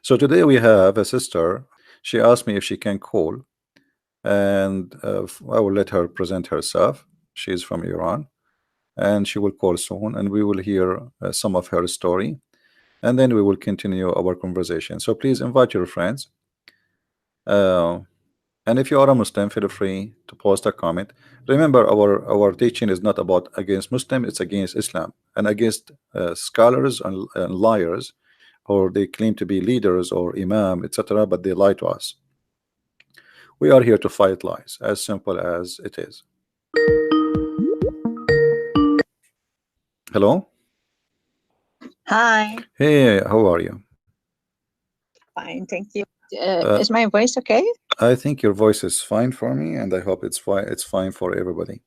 So today we have a sister. She asked me if she can call, and I will let her present herself. She is from Iran, and she will call soon, and we will hear some of her story, and then we will continue our conversation. So please invite your friends. Uh, and if you are a Muslim, feel free to post a comment. Remember, our teaching is not about against Muslim; it's against Islam and against scholars and liars, or they claim to be leaders or imam, etc., but they lie to us. We are here to fight lies, as simple as it is. Hello. Hi. Hey, how are you? Fine, thank you. Is my voice okay? I think your voice is fine for me, and I hope it's fine. It's fine for everybody.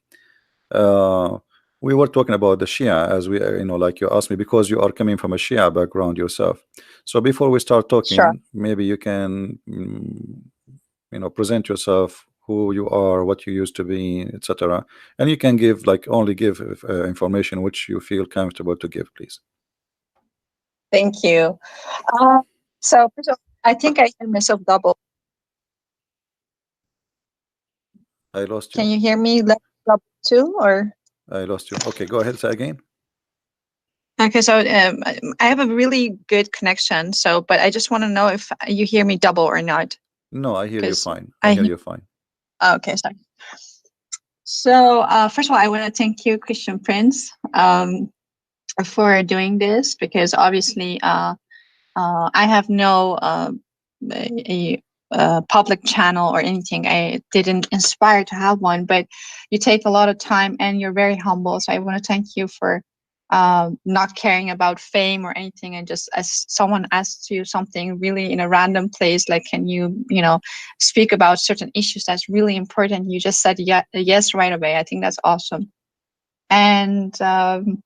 Uh, we were talking about the Shia, as we, like you asked me, because you are coming from a Shia background yourself. So before we start Sure. talking, maybe you can, present yourself, who you are, what you used to be, etc. And you can give only give information which you feel comfortable to give, please. Thank you. So first of all, I think I hear myself double. I lost Can you. you hear me double too, or? I lost you. Okay, go ahead. Say again. Okay, so I have a really good connection. So, but I just want to know if you hear me double or not. No, I hear you 'Cause fine. I hear you fine. Okay, sorry. So first of all, I want to thank you, Christian Prince, for doing this, because obviously I have no a public channel or anything. I didn't inspire to have one, but you take a lot of time and you're very humble. So I want to thank you for not caring about fame or anything, and just as someone asks you something really in a random place, like, can you speak about certain issues that's really important, you just said yes right away. I think that's awesome. And I'm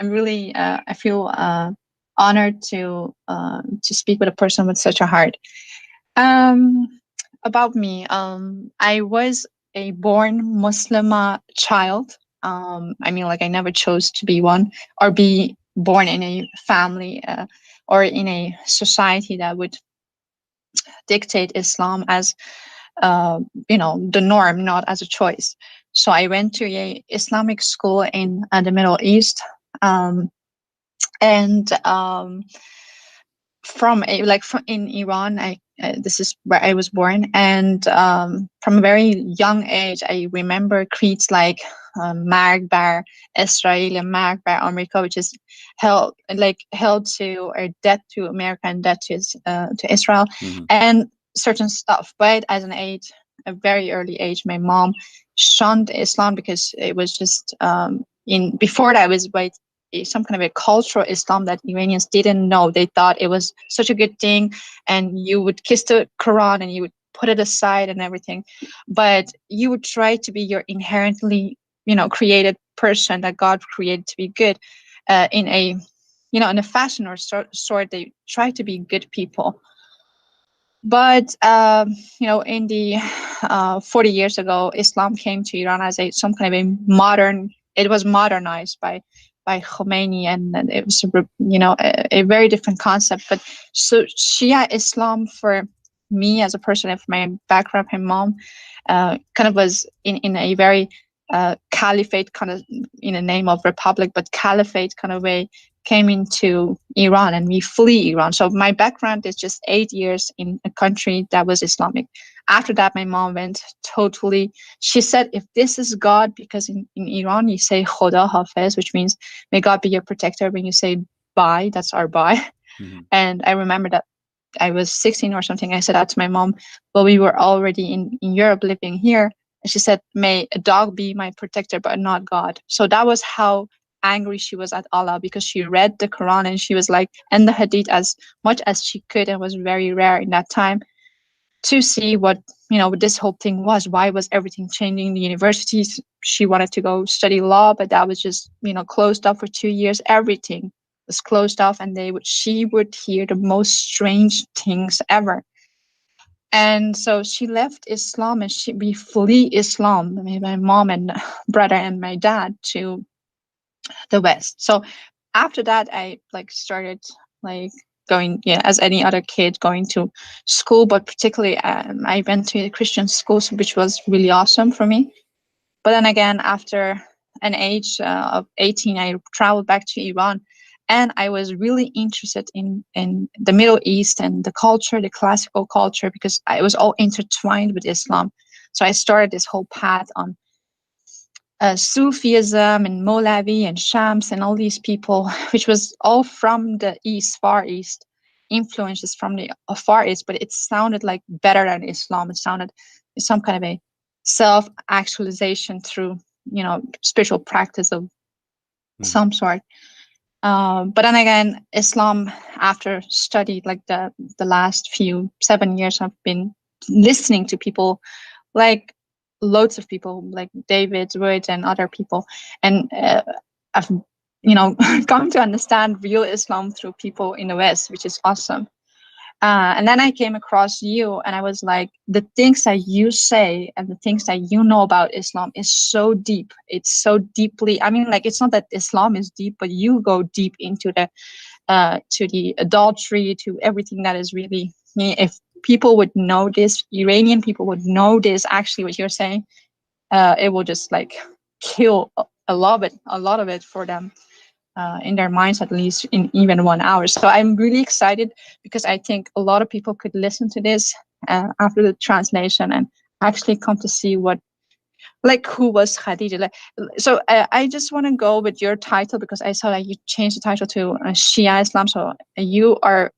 really I feel honored to speak with a person with such a heart. Um, about me, I was a born Muslim child. I mean, like, I never chose to be one or be born in a family or in a society that would dictate Islam as the norm, not as a choice. So I went to a Islamic school in the Middle East. And from in Iran, this is where I was born, and from a very young age, I remember creeds like "Marg bar Israel" and "Marg bar America," which is held to, or death to America and death to Israel, and certain stuff. But as a very early age, my mom shunned Islam because it was just in before that was some kind of a cultural Islam that Iranians didn't know. They thought it was such a good thing, and you would kiss the Quran and you would put it aside and everything, but you would try to be your inherently, created person that God created to be good, in a, in a fashion or sort. They try to be good people. But in the 40 years ago, Islam came to Iran as some kind of a modern. It was modernized by Khomeini, and it was a very different concept. But so Shia Islam, for me as a person, and for my background, my mom kind of was in a very caliphate kind of, in the name of republic, but caliphate kind of way, came into Iran, and we flee Iran. So my background is just 8 years in a country that was Islamic. After that, my mom went totally, she said, if this is God, because in Iran you say Khoda Hafiz, which means may God be your protector. When you say bye, that's our bye. And I remember that I was 16 or something. I said that to my mom, but we were already in Europe living here. And she said, may a dog be my protector, but not God. So that was how angry she was at Allah, because she read the Quran and she was like, and the Hadith as much as she could, and was very rare in that time to see what this whole thing was. Why was everything changing? The universities, she wanted to go study law, but that was just closed up for 2 years. Everything was closed off, and she would hear the most strange things ever. And so she left Islam, and we flee Islam, my mom and brother and my dad, to the West. So after that, I started going, yeah, as any other kid going to school, but particularly I went to a Christian school, which was really awesome for me. But then again, after an age of 18, I traveled back to Iran, and I was really interested in the Middle East and the culture, the classical culture, because I was all intertwined with Islam. So I started this whole path on Sufism and Molavi and Shams and all these people, which was all from the East, Far East, influences from the Far East, but it sounded like better than Islam. It sounded some kind of a self-actualization through, spiritual practice of some sort. But then again, Islam, after studied like the last few 7 years, I've been listening to people like loads of people like David Wood and other people, and I've come to understand real Islam through people in the West, which is awesome. And then I came across you, and I was like, the things that you say and the things that you know about Islam is so deep. It's so deeply, I mean, like, it's not that Islam is deep, but you go deep into the to the adultery, to everything that is really, if people would know this, Iranian people would know this, actually what you're saying, it will just like kill a lot of it for them, in their minds, at least in even 1 hour. So I'm really excited, because I think a lot of people could listen to this after the translation and actually come to see what, like, who was Khadija. Like, so I just want to go with your title, because I saw that you changed the title to Shia Islam. So you are,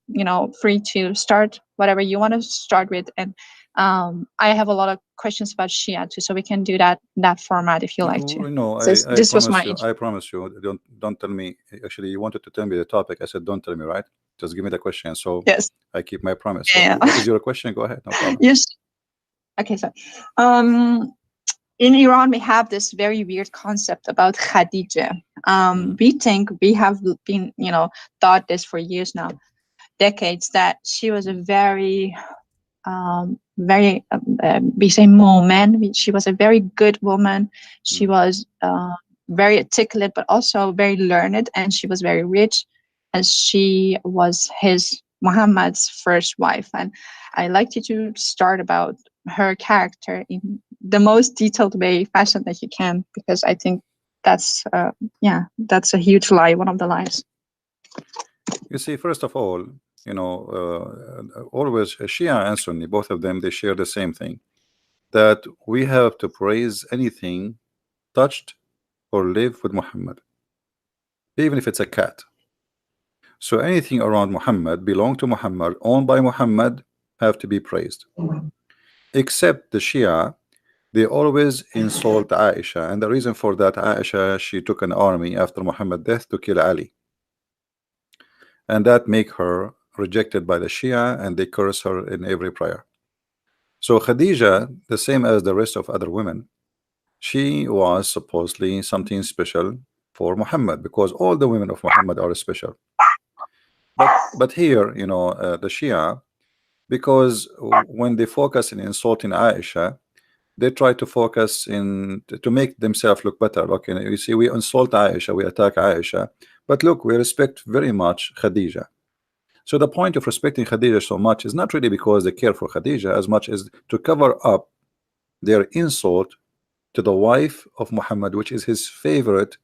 free to start whatever you want to start with, and I have a lot of questions about Shia too, so we can do that in that format if you like to. No, So I this was promise my you. I promise you. Don't tell me. Actually, you wanted to tell me the topic. I said don't tell me. Right? Just give me the question. So yes. I keep my promise. Yeah. What is your question? Go ahead. No problem. Yes. Okay. So, in Iran, we have this very weird concept about Khadija. We think, we have been, thought this for years now, decades, that she was a very, we say moment. She was a very good woman. She was very articulate, but also very learned, and she was very rich, as she was his Muhammad's first wife. And I like you to start about her character in the most detailed way, fashion that you can, because I think that's that's a huge lie, one of the lies. You see, first of all, always Shia and Sunni, both of them, they share the same thing, that we have to praise anything touched or live with Muhammad, even if it's a cat. So anything around Muhammad, belong to Muhammad, owned by Muhammad, have to be praised. Except the Shia, they always insult Aisha, and the reason for that, Aisha, she took an army after Muhammad's death to kill Ali, and that make her rejected by the Shia, and they curse her in every prayer. So Khadija, the same as the rest of other women, she was supposedly something special for Muhammad, because all the women of Muhammad are special. But here, the Shia, because when they focus in insulting Aisha, they try to focus in to make themselves look better. Look, you see, we insult Aisha, we attack Aisha, but look, we respect very much Khadija. So the point of respecting Khadija so much is not really because they care for Khadija, as much as to cover up their insult to the wife of Muhammad, which is his favorite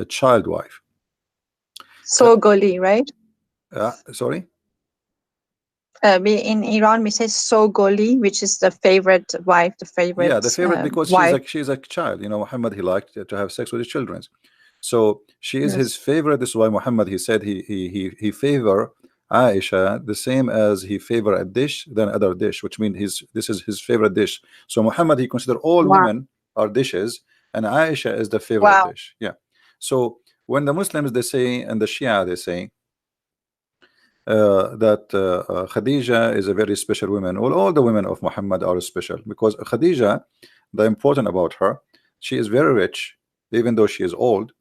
child wife. So Goli, right? Sorry? We in Iran, we say so Goli, which is the favorite wife, the favorite. Yeah, the favorite, because wife. she's a child. Muhammad, he liked to have sex with his children. So she is his favorite. This is why Muhammad, he said he favor Aisha the same as he favor a dish than other dish, which means this is his favorite dish. So Muhammad, he consider all women are dishes, and Aisha is the favorite dish. Yeah. So when the Muslims, they say, and the Shia, they say that Khadija is a very special woman. Well, all the women of Muhammad are special, because Khadija, the important about her, she is very rich, even though she is old.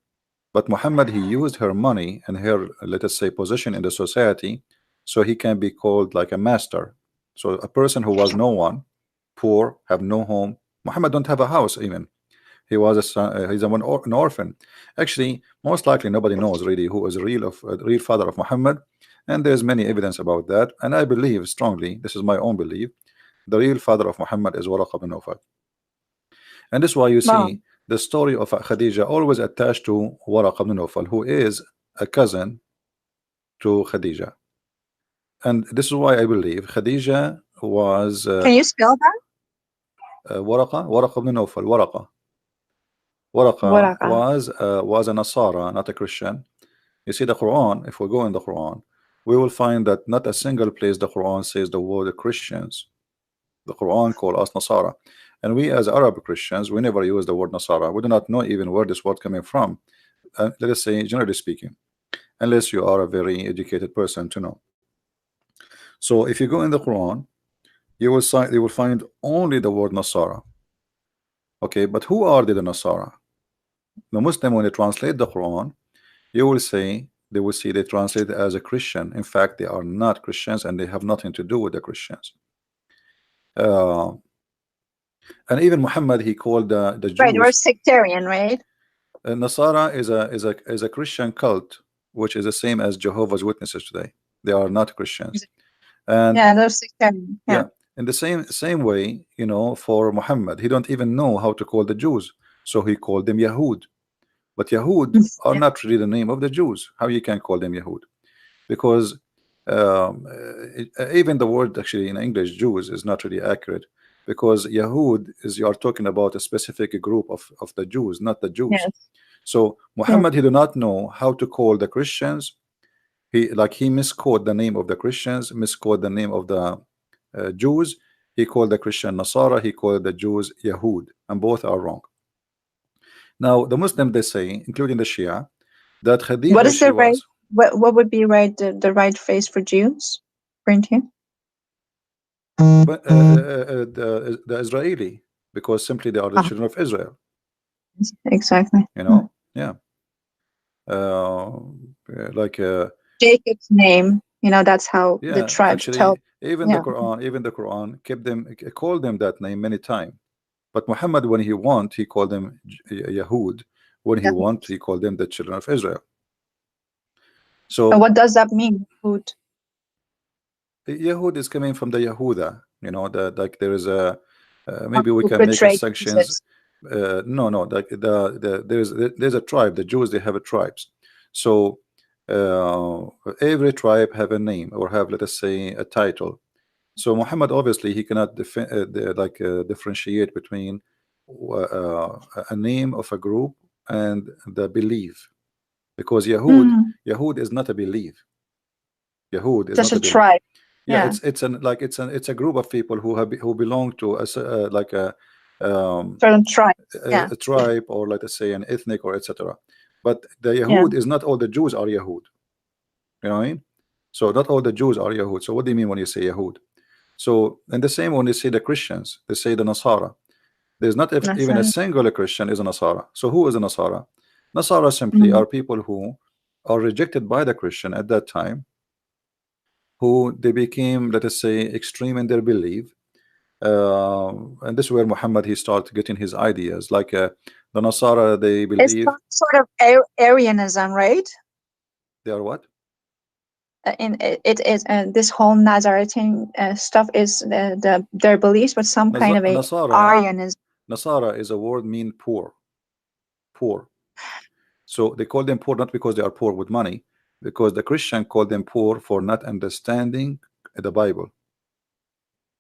But Muhammad, he used her money and her, let us say, position in the society, so he can be called like a master. So a person who was no one, poor, have no home. Muhammad don't have a house even. He was a son, he's an orphan. Actually, most likely nobody knows really who is real father of Muhammad. and there's many evidence about that. And I believe strongly, this is my own belief, the real father of Muhammad is Waraq ibn Nawfal. And this is why you Wow. see the story of Khadija always attached to Waraq ibn Nawfal, who is a cousin to Khadija. And this is why I believe Khadija was Can you spell that? Waraq ibn Nawfal. Waraqa Waraqa. was a Nasara, not a Christian. You see the Quran, if we go in the Quran, we will find that not a single place the Quran says the word Christians. The Quran call us Nasara. And we as Arab Christians, we never use the word Nasara. We do not know even where this word coming from. Let us say, generally speaking, unless you are a very educated person to know. So if you go in the Quran, you will find only the word Nasara. Okay, but who are the Nasara? The Muslim, when they translate the Quran, you will say they will see they translate it as a Christian. In fact, they are not Christians and they have nothing to do with the Christians. And even Muhammad, he called the Right, we're Jews. sectarian, right? Nasara is a Christian cult, which is the same as Jehovah's Witnesses today. They are not Christians. And Yeah, they're sectarian. Yeah. yeah, in the same way, you know, for Muhammad, he don't even know how to call the Jews, so he called them Yahud. But Yahud are Yeah. not really the name of the Jews. How you can call them Yahud? Because even the word actually in English Jews is not really accurate, because Yahud is, you are talking about a specific group of the Jews, not the Jews. Yes. So Yeah. Muhammad, he do not know how to call the Christians. He misquote the name of the Christians, misquote the name of the Jews. He called the Christian Nasara, he called the Jews Yahud, and both are wrong. Now the Muslim, they say, including the Shia, that What Khadija, is she the right? was What would be right? The right phrase for Jews? Print here. but the Israeli, because simply they are the Oh, children of Israel, exactly. you know. Yeah, like Jacob's name. You know, that's how the yeah, tribes tell. actually Yeah. even the Quran kept them, called them that name many times. But Muhammad, when he want, he called them Yahud. When he Yeah. want, he called them the children of Israel. And So what does that mean? Food. Yahud is coming from the Yahuda, you know, the like there is a One maybe we who can make a betrayed sections. Jesus. No, no, like there's a tribe. The Jews, they have a tribes. So every tribe have a name or have, let us say, a title. So Muhammad, obviously he cannot differentiate between a name of a group and the belief, because Mm, Yahud is not a belief. Yahud is just not a a belief. tribe. Yeah, Yeah. it's a group of people who belong to like um, Certain tribe. Yeah. a tribe, or let us say an ethnic, or etc. But the Yeah. Yahud is not all the Jews are Yahud. You know what I mean? So not all the Jews are Yahud. So what do you mean when you say Yahud? So and the same when they say the Christians, they say the Nasara. There's not That's even a single Christian is a Nasara. So who is a Nasara? Nasara simply mm. are people who are rejected by the Christian at that time, who they became, let us say, extreme in their belief. And this is where Muhammad, he started getting his ideas. Like the Nasara, they It's believe some sort of Arianism, right? they are what? In it is this whole Nazarene stuff is their beliefs, but some kind of a Nasara, Arianism. Nasara is a word mean poor, poor. So they call them poor not because they are poor with money, because the Christian called them poor for not understanding the Bible.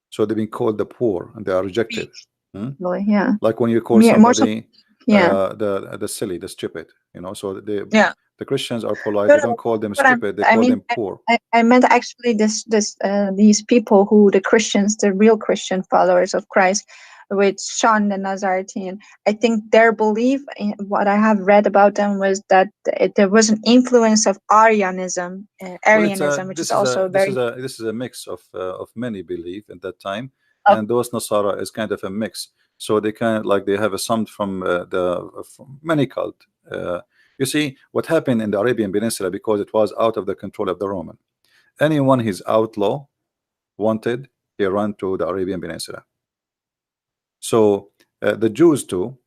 So they've been called the poor and they are rejected. Hmm? Really, yeah. Like when you call More so, somebody yeah. the silly, the stupid, you know. So Yeah. the Christians are polite. No, They no, don't call them but stupid. They I call mean, them poor. I meant actually this these people who the Christians, the real Christian followers of Christ, with Sean the Nazarene. I think their belief, in what I have read about them, was that there was an influence of Well, it's a Arianism, which is also very. this is a mix of many belief at that time, Oh, and those Nasara is kind of a mix. So they kind of like they have a some from from many cult. You see what happened in the Arabian Peninsula, because it was out of the control of the Roman. Anyone he's outlaw wanted, he run to the Arabian Peninsula. So the Jews too,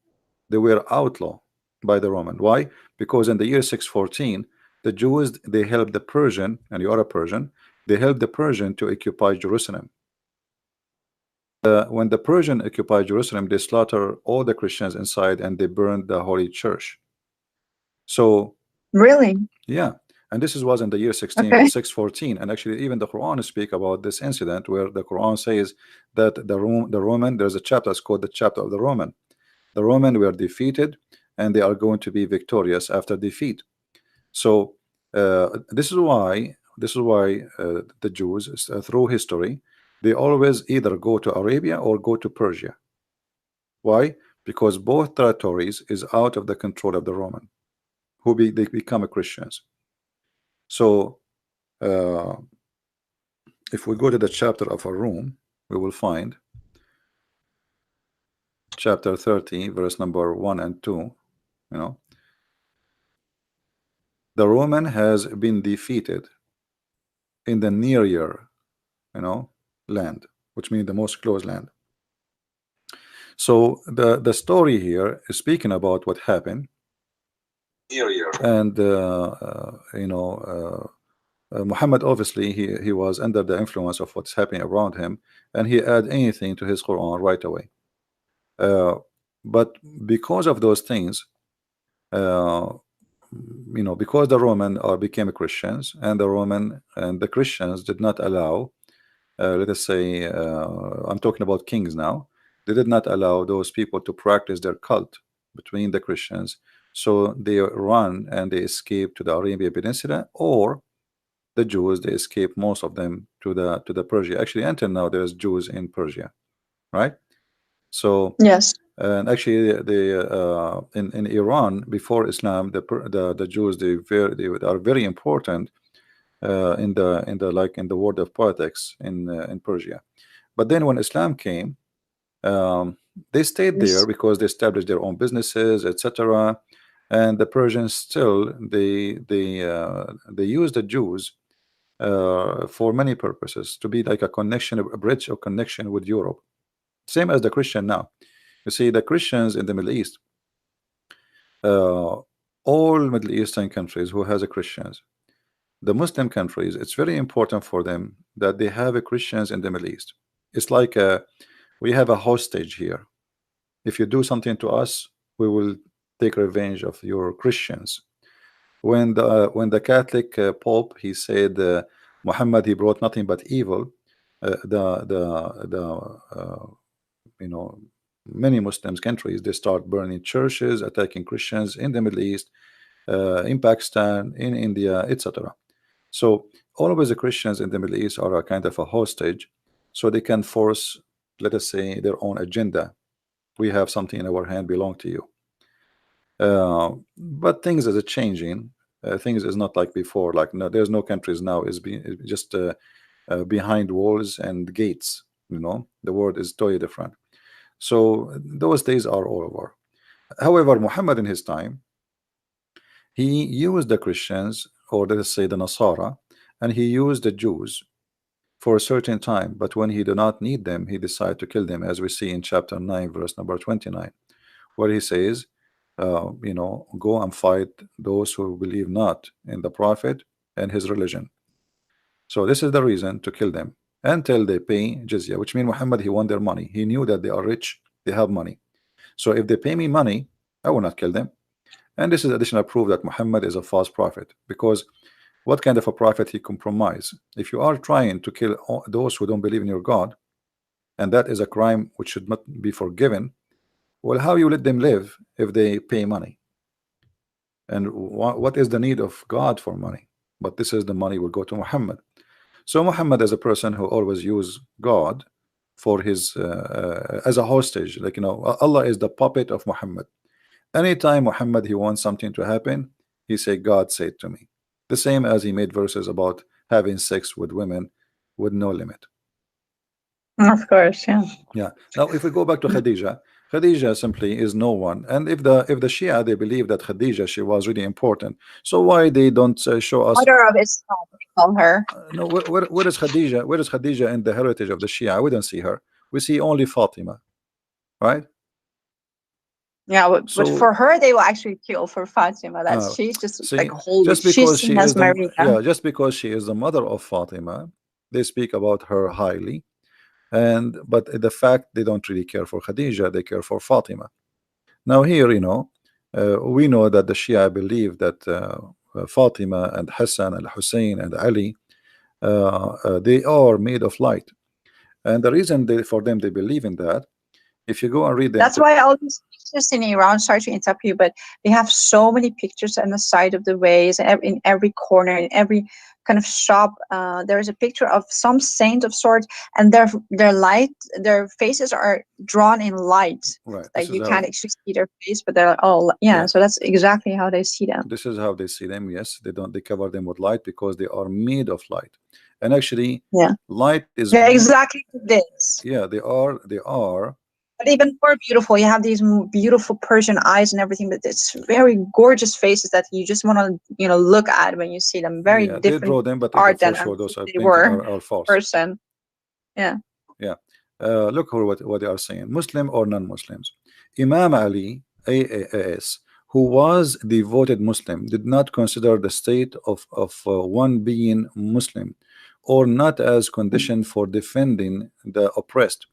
they were outlaw by the Roman. Why? Because in the year 614, The Jews, they helped the Persian, and you are a Persian, they helped the Persian to occupy Jerusalem. When the Persian occupied Jerusalem, they slaughtered all the Christians inside and they burned the holy church. So Really? yeah, and this was in the year Okay. 614, and actually even the Quran speak about this incident, where the Quran says that the Roman, there's a chapter, it's called the chapter of the Roman. The Roman were defeated and they are going to be victorious after defeat. So this is why the Jews, through history, they always either go to Arabia or go to Persia. Why? Because both territories is out of the control of the Roman, they become Christians. So if we go to the chapter of Rum, we will find chapter 30, verse number 1 and 2. You know, the Roman has been defeated in the near year, land, which means the most close land. So the story here is speaking about what happened, and Muhammad, obviously he was under the influence of what's happening around him, and he add anything to his Quran right away. But because of those things, because the Roman became Christians, and the Christians did not allow, let us say, I'm talking about kings now, they did not allow those people to practice their cult between the Christians. So they run and they escape to the Arabian Peninsula, or the Jews, they escape, most of them, to the Persia. Actually, until now, there's Jews in Persia, right? So Yes. and actually, in Iran before Islam, the Jews, they are very important in the world of politics in Persia. But then when Islam came, they stayed there Yes. because they established their own businesses, etc. And the Persians still they use the Jews for many purposes, to be like a connection, a bridge or connection with Europe, same as the Christian now. You see, the Christians in the Middle East, all Middle Eastern countries who has a Christians, the Muslim countries, it's very important for them that they have a Christians in the Middle East. It's like we have a hostage here. If you do something to us, we will take revenge of your Christians. When the Catholic Pope, he said Muhammad, he brought nothing but evil, many Muslims countries, they start burning churches, attacking Christians in the Middle East, in Pakistan, in India, etc. So always the Christians in the Middle East are a kind of a hostage, so they can force, let us say, their own agenda. We have something in our hand belong to you. But things is changing. Things is not like before. Like, no, there's no countries now is just behind walls and gates. The world is totally different. So those days are all over. However, Muhammad in his time, he used the Christians, or let us say the Nasara, and he used the Jews for a certain time. But when he did not need them, he decided to kill them, as we see in chapter 9, verse number 29, where he says, go and fight those who believe not in the Prophet and his religion. So this is the reason to kill them until they pay jizya, which means Muhammad, he won their money. He knew that they are rich, they have money. So if they pay me money, I will not kill them. And this is additional proof that Muhammad is a false prophet, because what kind of a prophet he compromise? If you are trying to kill those who don't believe in your God, and that is a crime which should not be forgiven, well, how you let them live if they pay money? And what is the need of God for money? But this is the money will go to Muhammad. So Muhammad, as a person who always use God for his as a hostage, like, Allah is the puppet of Muhammad. Anytime Muhammad he wants something to happen, he say, God said to me. The same as he made verses about having sex with women with no limit. Of course, yeah. Yeah. Now, if we go back to Khadija, Khadija simply is no one. And if the Shia, they believe that Khadija, she was really important, so why they don't show us? Mother of Islam, we call her. No, where is Khadija? Where is Khadija in the heritage of the Shia? We don't see her. We see only Fatima, right? Yeah, but So for her, they will actually kill for Fatima. That's she's just like see, holy. just She's because seen she as is the Maria. just because she is the mother of Fatima, they speak about her highly. And but the fact they don't really care for Khadija, they care for Fatima. Now here, we know that the Shia believe that Fatima and Hassan and Hussein and Ali, they are made of light. And the reason for them they believe in that, if you go and read them, That's why all these pictures in Iran, sorry to interrupt you, but they have so many pictures on the side of the ways, in every corner, in every kind of shop. There is a picture of some saint of sorts, and their faces are drawn in light. right? This Like is you how, can't actually see their face, but they're all, yeah. yeah, So that's exactly how they see them. this is how they see them. Yes, they cover them with light because they are made of light. And actually, Yeah, light is they're exactly this. yeah, they are. But even more beautiful, you have these beautiful Persian eyes and everything, but it's very gorgeous faces that you just want to, look at when you see them. Very Yeah, they different draw them, but art for than sure those are they painted were are false. person. Yeah. Yeah. Look what they are saying. Muslim or non-Muslims. Imam Ali, AAS, who was devoted Muslim, did not consider the state of one being Muslim or not as condition for defending the oppressed.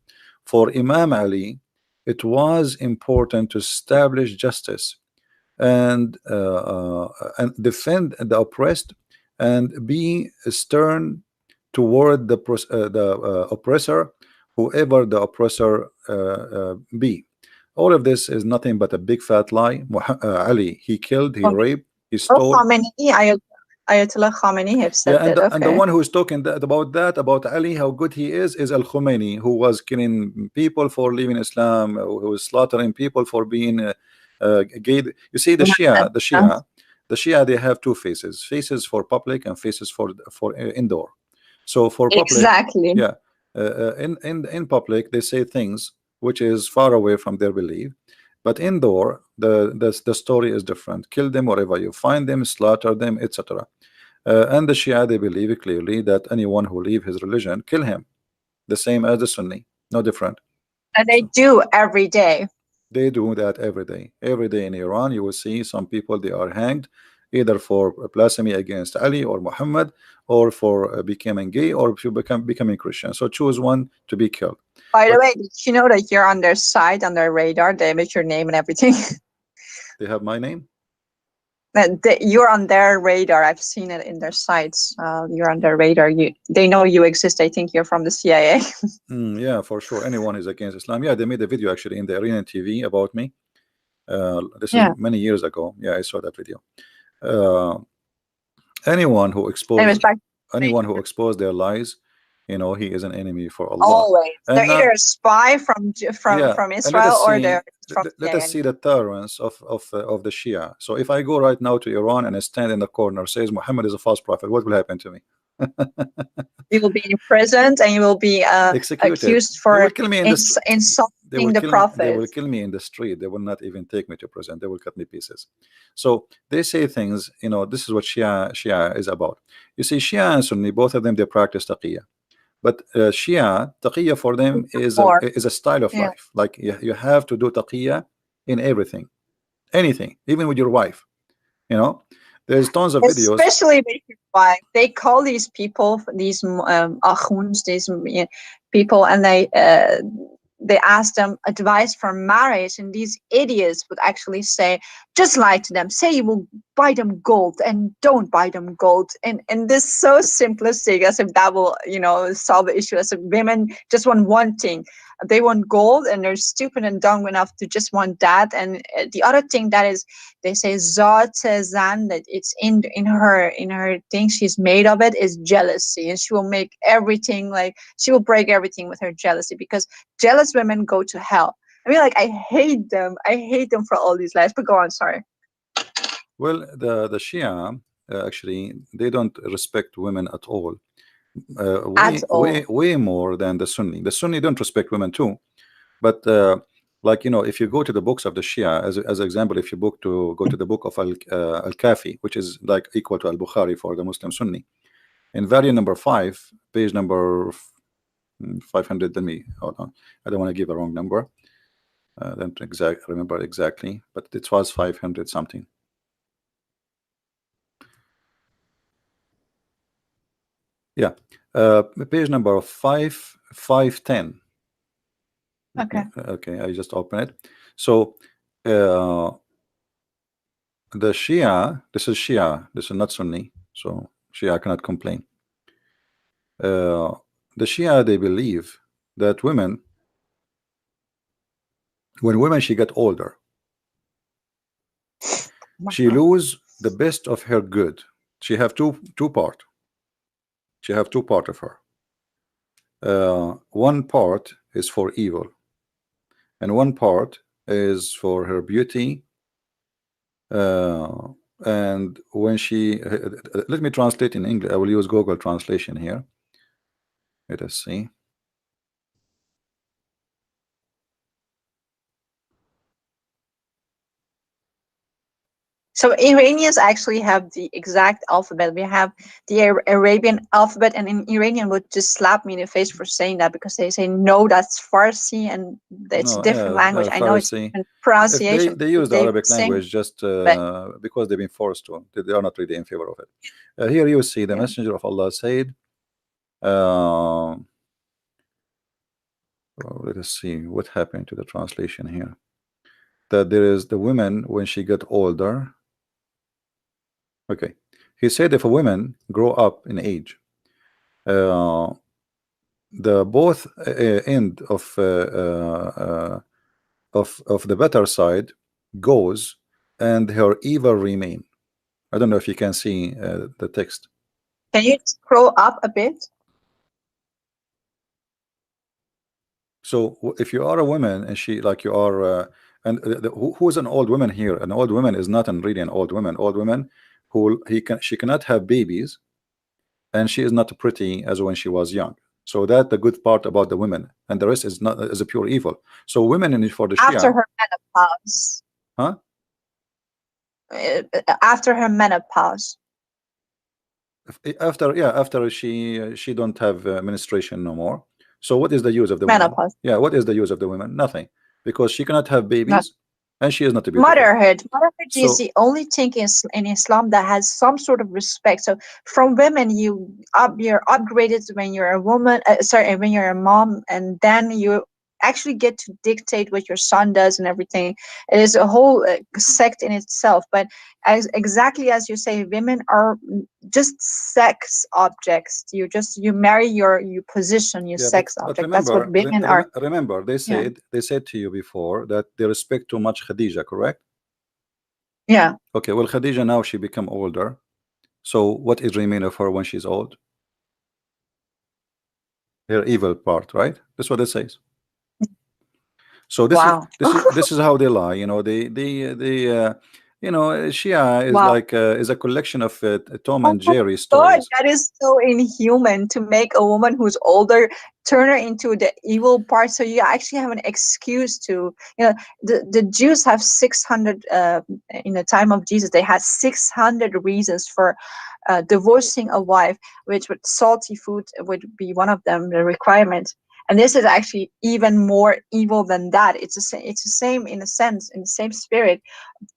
For Imam Ali, it was important to establish justice and defend the oppressed and be stern toward the oppressor, whoever the oppressor be. All of this is nothing but a big fat lie. Ali, he killed, he raped, he Oh, stole. Khamenei, Ayatollah Khamenei have Yeah, said and that. the Okay. one who is talking about Ali, how good he is Al Khomeini, who was killing people for leaving Islam, who was slaughtering people for being gay. You see, Yeah. The Shia, they have two faces: faces for public and faces for indoor. So for public, Exactly. yeah, in public they say things which is far away from their belief, but indoor the story is different. Kill them wherever you find them, slaughter them, etc. And the Shia, they believe clearly that anyone who leave his religion, kill him, the same as the Sunni, no different. And they So do every day. they do that every day. Every day in Iran, you will see some people, they are hanged either for blasphemy against Ali or Muhammad, or for becoming gay, or if you becoming Christian. So choose one to be killed. By the But way, did you know that you're on their side, on their radar? They have your name and everything. they have my name. You're on their radar. I've seen it in their sites. You're on their radar. They know you exist. I think you're from the CIA. Yeah, for sure. Anyone is against Islam. Yeah, they made a video actually in the Arena TV about me. This is Yeah. many years ago. Yeah, I saw that video. Uh, anyone who Anyways, exposes back to the anyone who expose their lies, he is an enemy for Allah. always. They're And either now, a spy from yeah, from and let Israel, us or see, they're from let us CIA. see the tolerance of the Shia. So if I go right now to Iran and I stand in the corner says Muhammad is a false prophet, what will happen to me? You will be imprisoned and you will be Executed. accused They will for kill me in this. insulting the They will prophet. kill me in the street. They will not even take me to prison. They will cut me pieces. So they say things, this is what Shia is about. You see, Shia and Sunni, both of them, they practice taqiyya. But Shia, taqiyya for them Or is a style of yeah. life. Like you have to do taqiyya in everything, anything, even with your wife. You know, there's tons of videos. Especially with your wife, they call these people these akhuns, these people, and they ask them advice for marriage, and these idiots would actually say, just lie to them, say you will buy them gold and don't buy them gold, and this so simplistic, as if that will solve the issue. As if women just want one thing, they want gold, and they're stupid and dumb enough to just want that. And the other thing that is, they say zat zan, that it's in her thing, she's made of it, is jealousy, and she will make everything, like she will break everything with her jealousy, because jealous women go to hell. I mean, like, I hate them. I hate them for all these lies. But go on, sorry. Well, the Shia actually they don't respect women at all. At Way all. way more than the Sunni. The Sunni don't respect women too, but like if you go to the books of the Shia, as an example, if you go to the book of Al Kafi, which is like equal to Al Bukhari for the Muslim Sunni, in volume number 5, page number 500. Let me hold on. I don't want to give a wrong number. I don't remember exactly, but it was 500 something. Yeah, page number 510. Okay. Okay, I just open it. So the Shia, this is Shia, this is not Sunni, so Shia cannot complain. The Shia, they believe that women, when women she get older, she lose the best of her good. She have two part. She have two part of her. One part is for evil, and one part is for her beauty. And when she let me translate in English. I will use Google translation here. Let us see. So Iranians actually have the exact alphabet. We have the Arabian alphabet, and in Iranian would just slap me in the face for saying that, because they say no, that's Farsi, and it's a No, different language. I know it's Farsi. different If they pronunciation. use the They Arabic sing, language just but because they've been forced to, they are not really in favor of it. Here you see the yeah. Messenger of Allah said, let us see what happened to the translation here. That there is the women when she get older. Okay, he said if a woman grow up in age, the both end of the better side goes, and her evil remain. I don't know if you can see the text. Can you scroll up a bit? So if you are a woman and she like you are, and who's an old woman here? An old woman is not really an old woman. Old woman who she cannot have babies, and she is not pretty as when she was young. So that the good part about the women, and the rest is not, is a pure evil. So women in for the After Shia, her menopause. huh? After her menopause. After, yeah, after she don't have menstruation no more. So what is the use of the women? Menopause. Yeah, what is the use of the women? Nothing, because she cannot have Not babies, and she is not beautiful. motherhood is So the only thing in Islam that has some sort of respect. So from women, you're upgraded when you're a woman, sorry, when you're a mom, and then you actually get to dictate what your son does and everything. It is a whole sect in itself. But exactly as you say, women are just sex objects. You marry your position, your yeah, sex but object. That's what women are. remember Yeah. they said to you before that they respect too much Khadija, correct? Yeah. Okay, well, Khadija now she become older. So what is remain of her when she's old? Her evil part, right? That's what it says. So Wow. this is how they lie. You know, you know, Shia is Wow. like is a collection of Tom Oh and my Jerry God, stories. that is so inhuman to make a woman who's older turn her into the evil part. So you actually have an excuse to, the Jews have 600, in the time of Jesus, they had 600 reasons for divorcing a wife, which would salty food would be one of them, the requirement. And this is actually even more evil than that. It's the same in a sense, in the same spirit,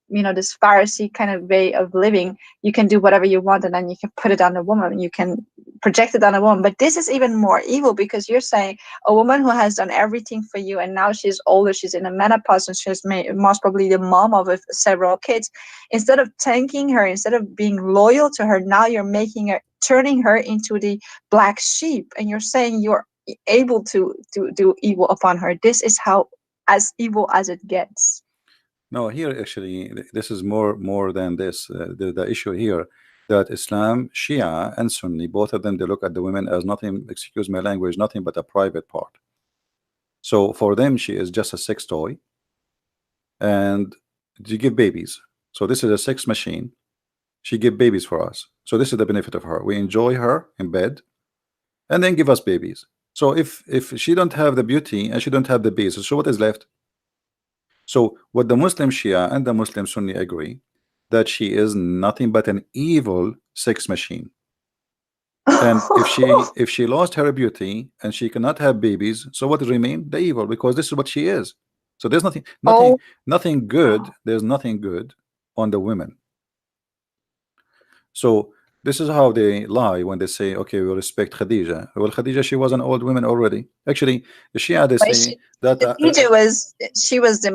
this Pharisee kind of way of living. You can do whatever you want, and then you can put it on a woman, you can project it on a woman. But this is even more evil, because you're saying a woman who has done everything for you, and now she's older, she's in a menopause, and she's most probably the mom of several kids. Instead of thanking her, instead of being loyal to her, now you're turning her into the black sheep, and you're saying you're able to do evil upon her. This is how as evil as it gets. No, here actually this is more than this. The issue here that Islam, Shia, and Sunni, both of them, they look at the women as nothing. Excuse my language, nothing but a private part. So for them, she is just a sex toy, and you give babies. So this is a sex machine. She give babies for us. So this is the benefit of her. We enjoy her in bed, and then give us babies. So if she don't have the beauty and she don't have the basis, so what is left? So what the Muslim Shia and the Muslim Sunni agree, that she is nothing but an evil sex machine. And if she lost her beauty and she cannot have babies, so what remain? The evil, because this is what she is. So there's nothing Oh, good. There's nothing good on the women. So this is how they lie when they say, okay, we respect Khadija. Well, Khadija, she was an old woman already. Actually, the Shia, they but say that she was the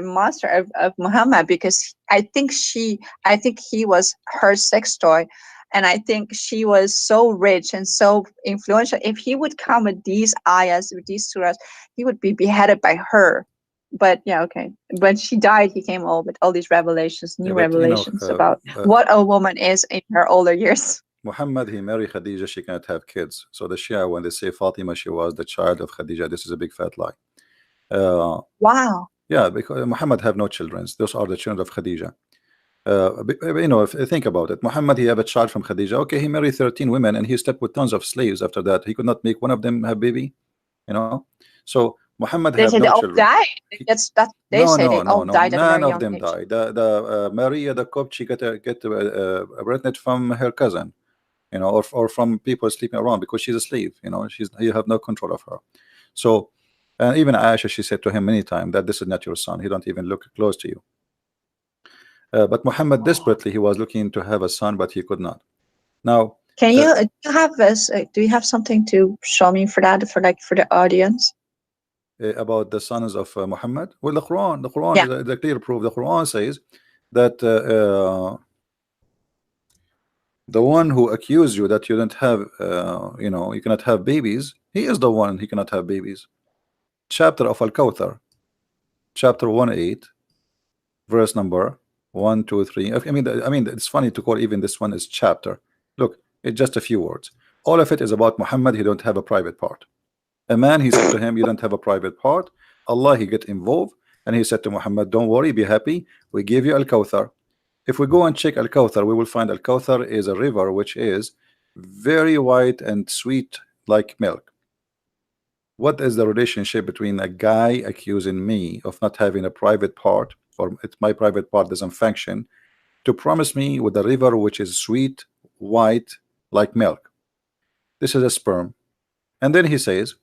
master of Muhammad, because I think he was her sex toy, and I think she was so rich and so influential. If he would come with these ayahs, with these surahs, he would be beheaded by her. But yeah, okay. When she died, he came all with all these revelations, yeah, new but you know, revelations about what a woman is in her older years. Muhammad, he married Khadija, she cannot have kids. So the Shia, when they say Fatima, she was the child of Khadija, this is a big fat lie. Wow. Yeah, because Muhammad have no children. Those are the children of Khadija. You know, if you think about it, Muhammad, he have a child from Khadija. Okay, he married 13 women and he slept with tons of slaves after that. He could not make one of them have baby, you know. So Muhammad They have say no they all children. died. That's they No, say no, they no, all no. died at a None very of young them age. died. The Maria the Copt, she get pregnant from her cousin, you know, or from people sleeping around because she's a slave. You know, you have no control of her. So, and even Aisha, she said to him many times that this is not your son. He don't even look close to you. But Muhammad desperately he was looking to have a son, but he could not. Now, Can you do you have this? Do you have something to show me for that, for like for the audience? about the sons of Muhammad, well, the Quran Yeah. is the clear proof. The Quran says that the one who accused you that you don't have, you know, you cannot have babies, he is the one he cannot have babies. Chapter of Al-Kawthar, chapter 1:8, verse number 1, 2, 3. I mean, it's funny to call even this one is chapter. Look, it's just a few words. All of it is about Muhammad. He don't have a private part. A man, he said to him, you don't have a private part. Allah, he get involved, and he said to Muhammad, don't worry, be happy. We give you Al-Kawthar. If we go and check Al-Kawthar, we will find Al-Kawthar is a river which is very white and sweet like milk. What is the relationship between a guy accusing me of not having a private part, or my private part doesn't function, to promise me with a river which is sweet, white like milk? This is a sperm. And then he says,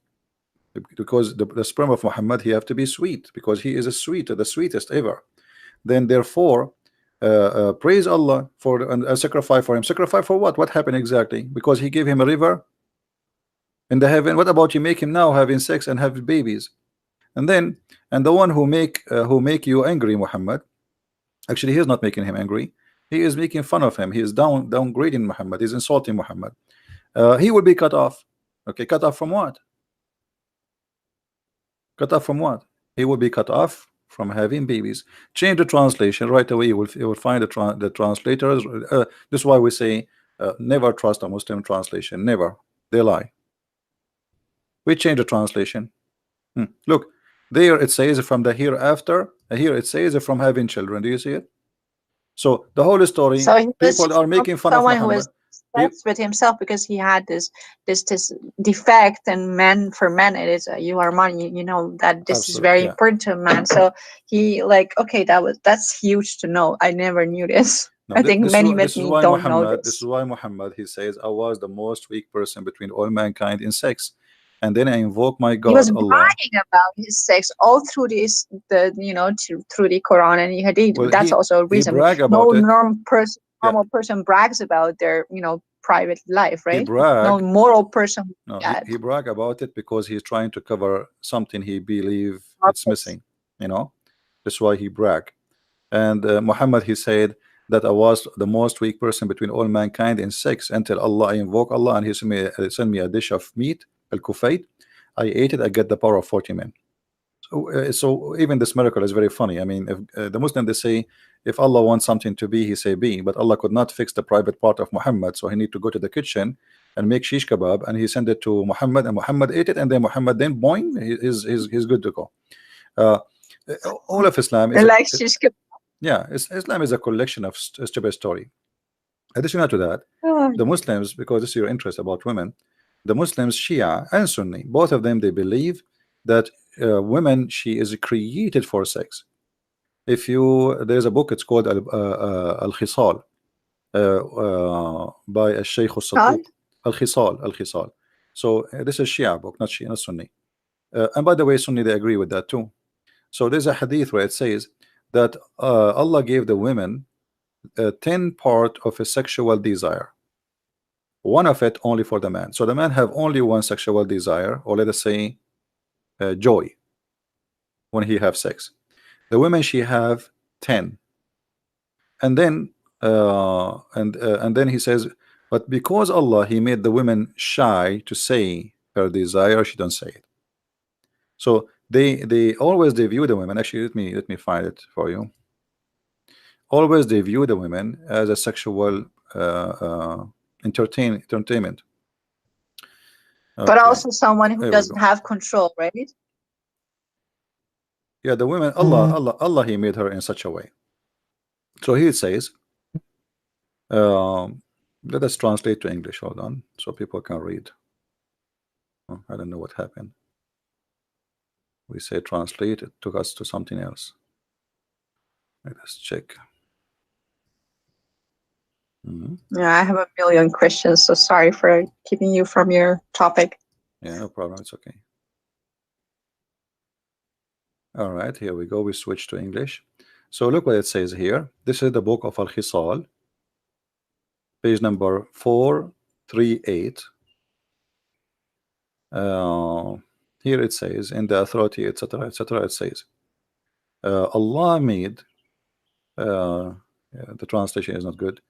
because the sperm of Muhammad, he have to be sweet because he is the sweetest ever. Then therefore, praise Allah for a sacrifice for him. Sacrifice for what? What happened exactly? Because he gave him a river in the heaven. What about you make him now having sex and have babies? And then, and the one who make you angry, Muhammad, actually he is not making him angry. He is making fun of him. He is downgrading Muhammad. He's insulting Muhammad. He will be cut off. Okay, cut off from what? Cut off from what? He will be cut off from having babies. Change the translation right away. You will find the translators. This is why we say never trust a Muslim translation. Never. They lie. We change the translation. Look, there it says from the hereafter. Here it says from having children. Do you see it? So the whole story, So he was people are making fun of someone who Muhammad. was obsessed with himself because he had this defect, and men, for men it is you are money, you know that this is Absolutely, very yeah. important to a man. So he like, okay, that's huge to know. I never knew this. No, I think many this with is me why don't know Muhammad. This is this. why Muhammad. He says, "I was the most weak person between all mankind in sex," and then I invoke my He was God, Allah. bragging about his sex all through this, through the Quran and Hadith. Well, That's also a he reason. brag No about it. Yeah, normal person brags about their, private life, he right? No brag. moral person would No, do that. he brag about it because he's trying to cover something he believe it's missing. You know, that's why he brag. And Muhammad, he said that I was the most weak person between all mankind in sex until Allah, I invoke Allah, and he sent me a dish of meat, al-kufayt. I ate it. I get the power of 40 men. So even this miracle is very funny. I mean, if the Muslim, they say if Allah wants something to be, he say be, but Allah could not fix the private part of Muhammad, so he need to go to the kitchen and make shish kebab, and he sent it to Muhammad, and Muhammad ate it, and then Muhammad, then boing, he's good to go. Uh, all of Islam is Like shish kebab. yeah, Islam is a collection of stupid story. Additional to that, Oh, the Muslims, because this is your interest about women, the Muslims, Shia and Sunni, both of them, they believe that women, she is created for sex. If you, there's a book, it's called Al-Khisal by Al-Shaykh God. Al-Sadduq. Al-Khisal. So this is Shia book, not Shia, not Sunni. And by the way, Sunni, they agree with that too. So there's a hadith where it says that Allah gave the women 10 part of a sexual desire, one of it only for the man. So the man have only one sexual desire, or let us say joy when he have sex. The women, she have 10. And then and then he says, but because Allah, he made the women shy to say her desire, she don't say it. So they always, they view the women, actually let me find it for you. Always they view the women as a sexual entertainment. But Okay, also someone who there we doesn't go. have control, right? Yeah, the women, Allah, he made her in such a way. So he says, let us translate to English. Hold on, so people can read. Oh, I don't know what happened. We say translate, it took us to something else. Let us check. Yeah, I have a million questions, so sorry for keeping you from your topic. Yeah, no problem. It's okay. All right, here we go. We switch to English. So look what it says here. This is the book of Al-Khisal, page number 438. Here it says, in the authority, etc., etc., it says, Allah made, yeah, the translation is not good,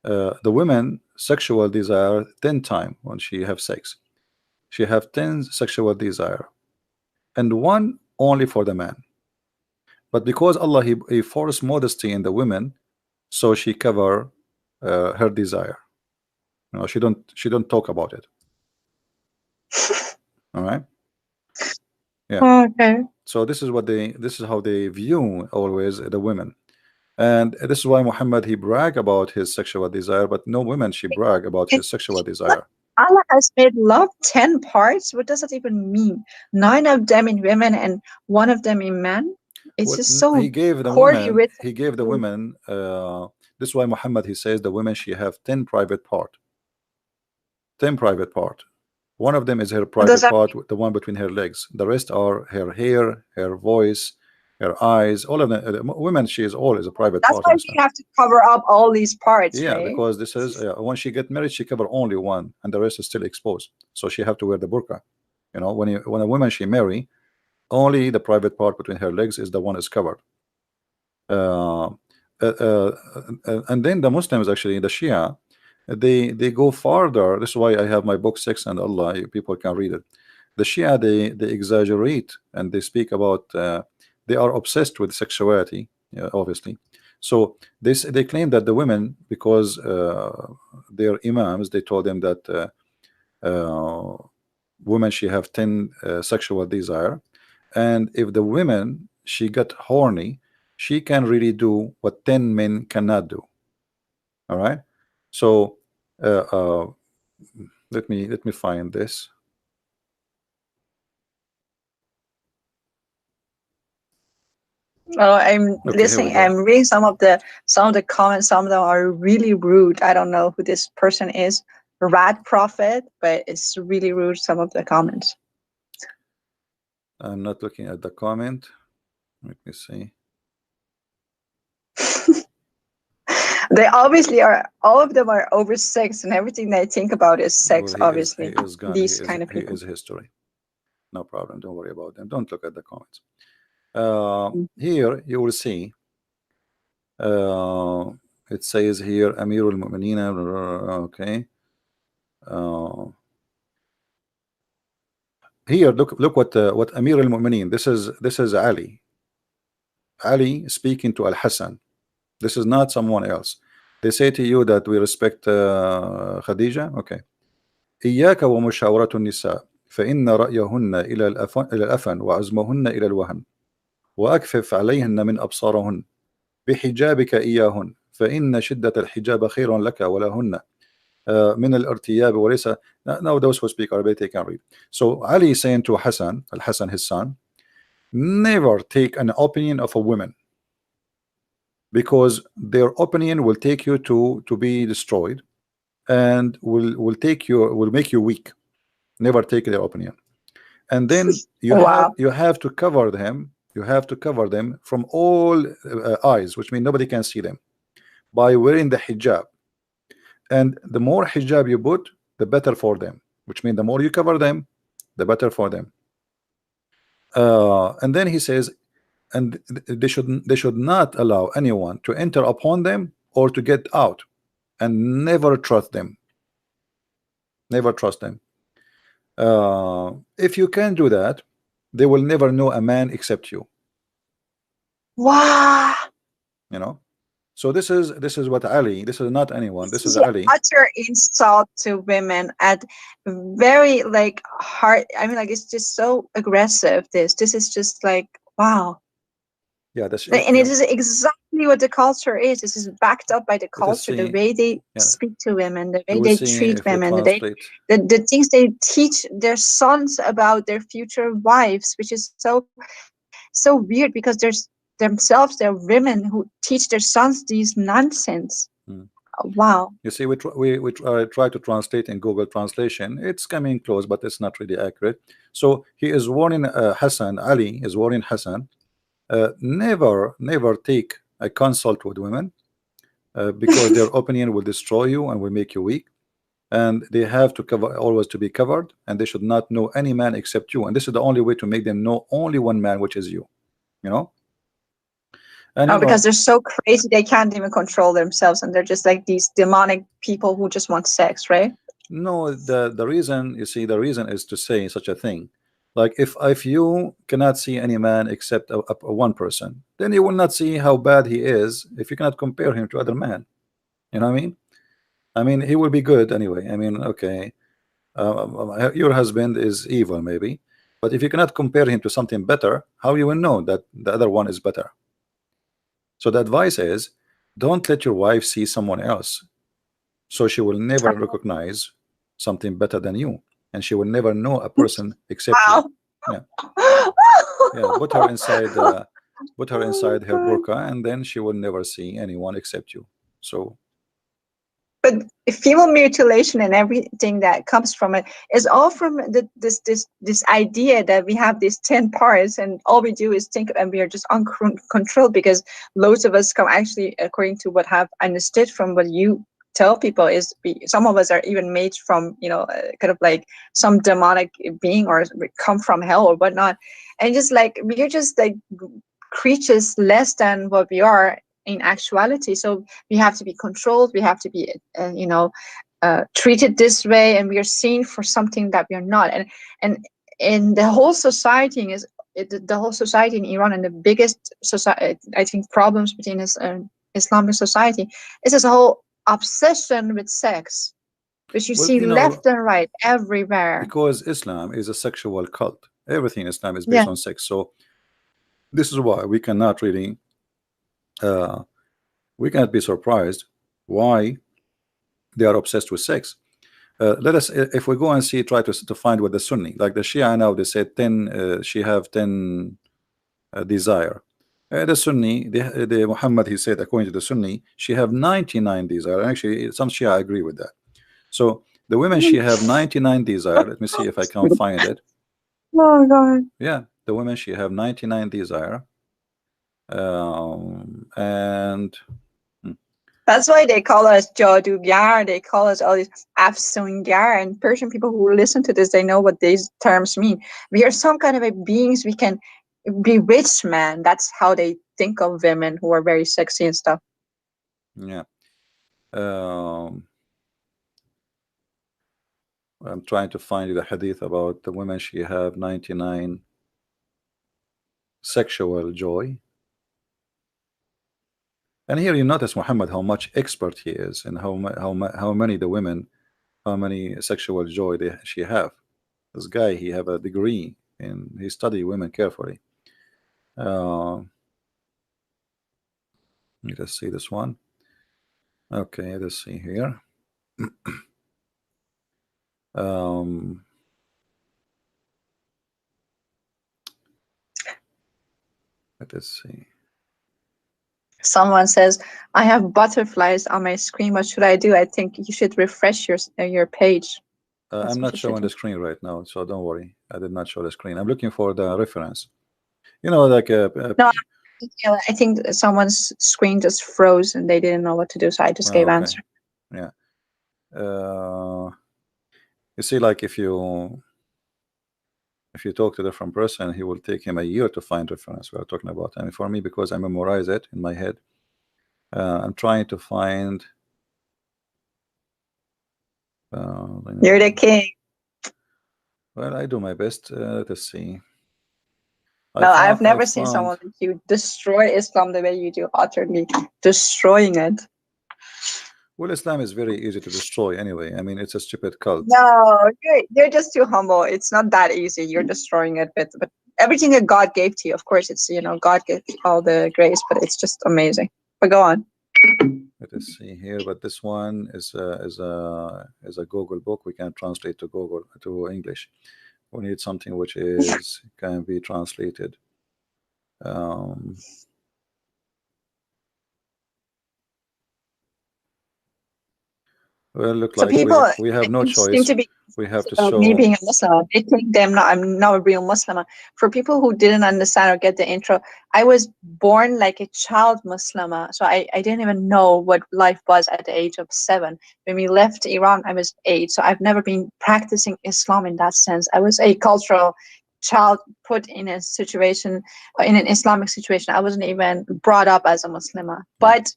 the women sexual desire 10 times when she have sex. She have 10 sexual desire, and one only for the man. But because Allah, he forced modesty in the women, so she cover her desire. You know, she don't talk about it. All right. Yeah. Okay. So this is how they view always the women. And this is why Muhammad, he brag about his sexual desire, but no women, she brag about his sexual desire. Allah has made love 10 parts. What does that even mean? 9 of them in women and 1 of them in men. It's Well, just so he gave the poorly women, written. he gave the women, this is why Muhammad, he says the women, she have 10 private part. 10 private part. One of them is her What does private that part, the one between her legs. The rest are her hair, her voice, her eyes. All of them. Women, she is always a private That's part why in we Islam. have to cover up all these parts, Yeah, right? because this is when she get married, she cover only one, and the rest is still exposed. So she have to wear the burqa. You know, when a woman she marry, only the private part between her legs is the one is covered. And then the Muslims, actually the Shia, they go farther. This is why I have my book 6 and Allah, people can read it. The Shia, they exaggerate and they speak about they are obsessed with sexuality, obviously. So they claim that the women, because their imams, they told them that women, she have 10 sexual desire, and if the women, she got horny, she can really do what 10 men cannot do. All right. So uh, uh, let me find this. Oh, I'm Okay, here we listening. go. I'm reading some of the comments. Some of them are really rude. I don't know who this person is. Rat Prophet, but it's really rude. Some of the comments. I'm not looking at the comment. Let me see. They obviously are. All of them are over sex, and everything they think about is sex. Well, he Obviously, is gone. these kind of He people. is history. No problem. Don't worry about them. Don't look at the comments. Here you will see. It says here Amirul Mu'mineen. Okay. Here, look what Amir al-Mu'mineen. This is Ali. Ali speaking to Al-Hassan. This is not someone else. They say to you that we respect Khadija. Okay. إياك ومشاورة النساء فإن رأيهن إلى الأفن وعزمهن إلى الوهن وأكفف عليهن من أبصارهن بحجابك إياهن فإن شدة الحجاب خير لك ولهن من الارتياب وليس. Now those who speak Arabic, they can read. So Ali is saying to Hassan, Al-Hassan, his son, never take an opinion of a woman, because their opinion will take you to be destroyed, and will make you weak. Never take their opinion. And then Wow. you have to cover them You have to cover them from all eyes, which means nobody can see them, by wearing the hijab. And the more hijab you put, the better for them, which means the more you cover them, the better for them. And then he says, and they should not allow anyone to enter upon them or to get out, and never trust them. Never trust them. If you can do that, they will never know a man except you. Wow. You know. So this is what Ali. This is not anyone. This This is is an Ali. utter insult to women at very like hard. I mean, like it's just so aggressive. This is just like wow. Yeah, that's And it is exactly what the culture is. This is backed up by the let us culture, the see. way they Yeah, speak to women, the we way will they see treat if we women, translate. the things they teach their sons about their future wives, which is so weird because there's themselves, they're women who teach their sons these nonsense. Hmm. Wow. You see, we try to translate in Google Translation. It's coming close, but it's not really accurate. So he is warning Hassan. Ali is warning Hassan. Never take a consult with women, because their opinion will destroy you and will make you weak. And they have to cover, always to be covered, and they should not know any man except you. And this is the only way to make them know only one man, which is you. You know. And Oh, because they're so crazy they can't even control themselves, and they're just like these demonic people who just want sex, right? no, the reason, you see, the reason is to say such a thing. Like if you cannot see any man except a one person, then you will not see how bad he is if you cannot compare him to other men. You know what I mean? I mean, he will be good anyway. I mean, okay, your husband is evil maybe, but if you cannot compare him to something better, how you will know that the other one is better? So the advice is, don't let your wife see someone else, so she will never recognize something better than you, and she will never know a person except you. Wow. Yeah, yeah. Put her Oh inside her my God. burqa, and then she will never see anyone except you. So But female mutilation and everything that comes from it is all from this idea that we have these 10 parts and all we do is think and we are just uncontrolled, because loads of us come actually, according to what have understood from what you tell people, is some of us are even made from kind of like some demonic being, or we come from hell or whatnot, and just like we're just like creatures less than what we are in actuality. So we have to be controlled, we have to be treated this way, and we are seen for something that we are not. And the whole society is the whole society in Iran, and the biggest society, I think, problems between this Islamic society is this whole obsession with sex, which you well, see left and right everywhere. because Islam is a sexual cult. Everything in Islam is Yeah. based on sex. So this is why we cannot really we cannot be surprised why they are obsessed with sex. Let us, if we go and see, try to find what the Sunni, like the Shia now, they say 10, she have 10 desire. The Sunni, the Muhammad, he said, according to the Sunni, she have 99 desire. Actually, some Shia agree with that. So the women, she have 99 desire. Let me see if I can find it. Oh God. Yeah, the women, she have 99 desire. And That's why they call us Jadugar. They call us all these Afsungar. And Persian people who listen to this, they know what these terms mean. We are some kind of a beings. We can bewitch man. That's how they think of women who are very sexy and stuff. yeah, I'm trying to find you the hadith about the women, she have 99 sexual joy. And here you notice Muhammad how much expert he is, and how many the women, how many sexual joy she have. This guy, he have a degree and he study women carefully. Let us see this one. Okay, let's see here. um, let us see. Someone says, I have butterflies on my screen. What should I do? I think you should refresh your page. That's I'm what not you should showing do. the screen right now, so don't worry. I did not show the screen. I'm looking for the reference. You know, like No, I think someone's screen just froze and they didn't know what to do, so I just gave okay, answer. yeah. You see, like if you talk to a different person, he will take him a year to find reference we are talking about. I mean, for me, because I memorize it in my head, I'm trying to find. You're the king. Well, I do my best. Let's see. No, I've I never seen found. someone like you destroy Islam the way you do, utterly destroying it. Well, Islam is very easy to destroy anyway. I mean, it's a stupid cult. No, you're just too humble. It's not that easy. You're destroying it, but everything that God gave to you, of course, it's God gave all the grace, but it's just amazing. But go on. Let us see here. But this one is a Google book. We can translate to Google to English. We need something which is can be translated. Well, look So like people, we have I no think, seem choice. to be We have to about me show. being a Muslim. They think I'm not a real Muslim. For people who didn't understand or get the intro, I was born like a child Muslim. So I didn't even know what life was at the age of 7. When we left Iran, I was 8. So I've never been practicing Islam in that sense. I was a cultural child put in a situation, in an Islamic situation. I wasn't even brought up as a Muslim. But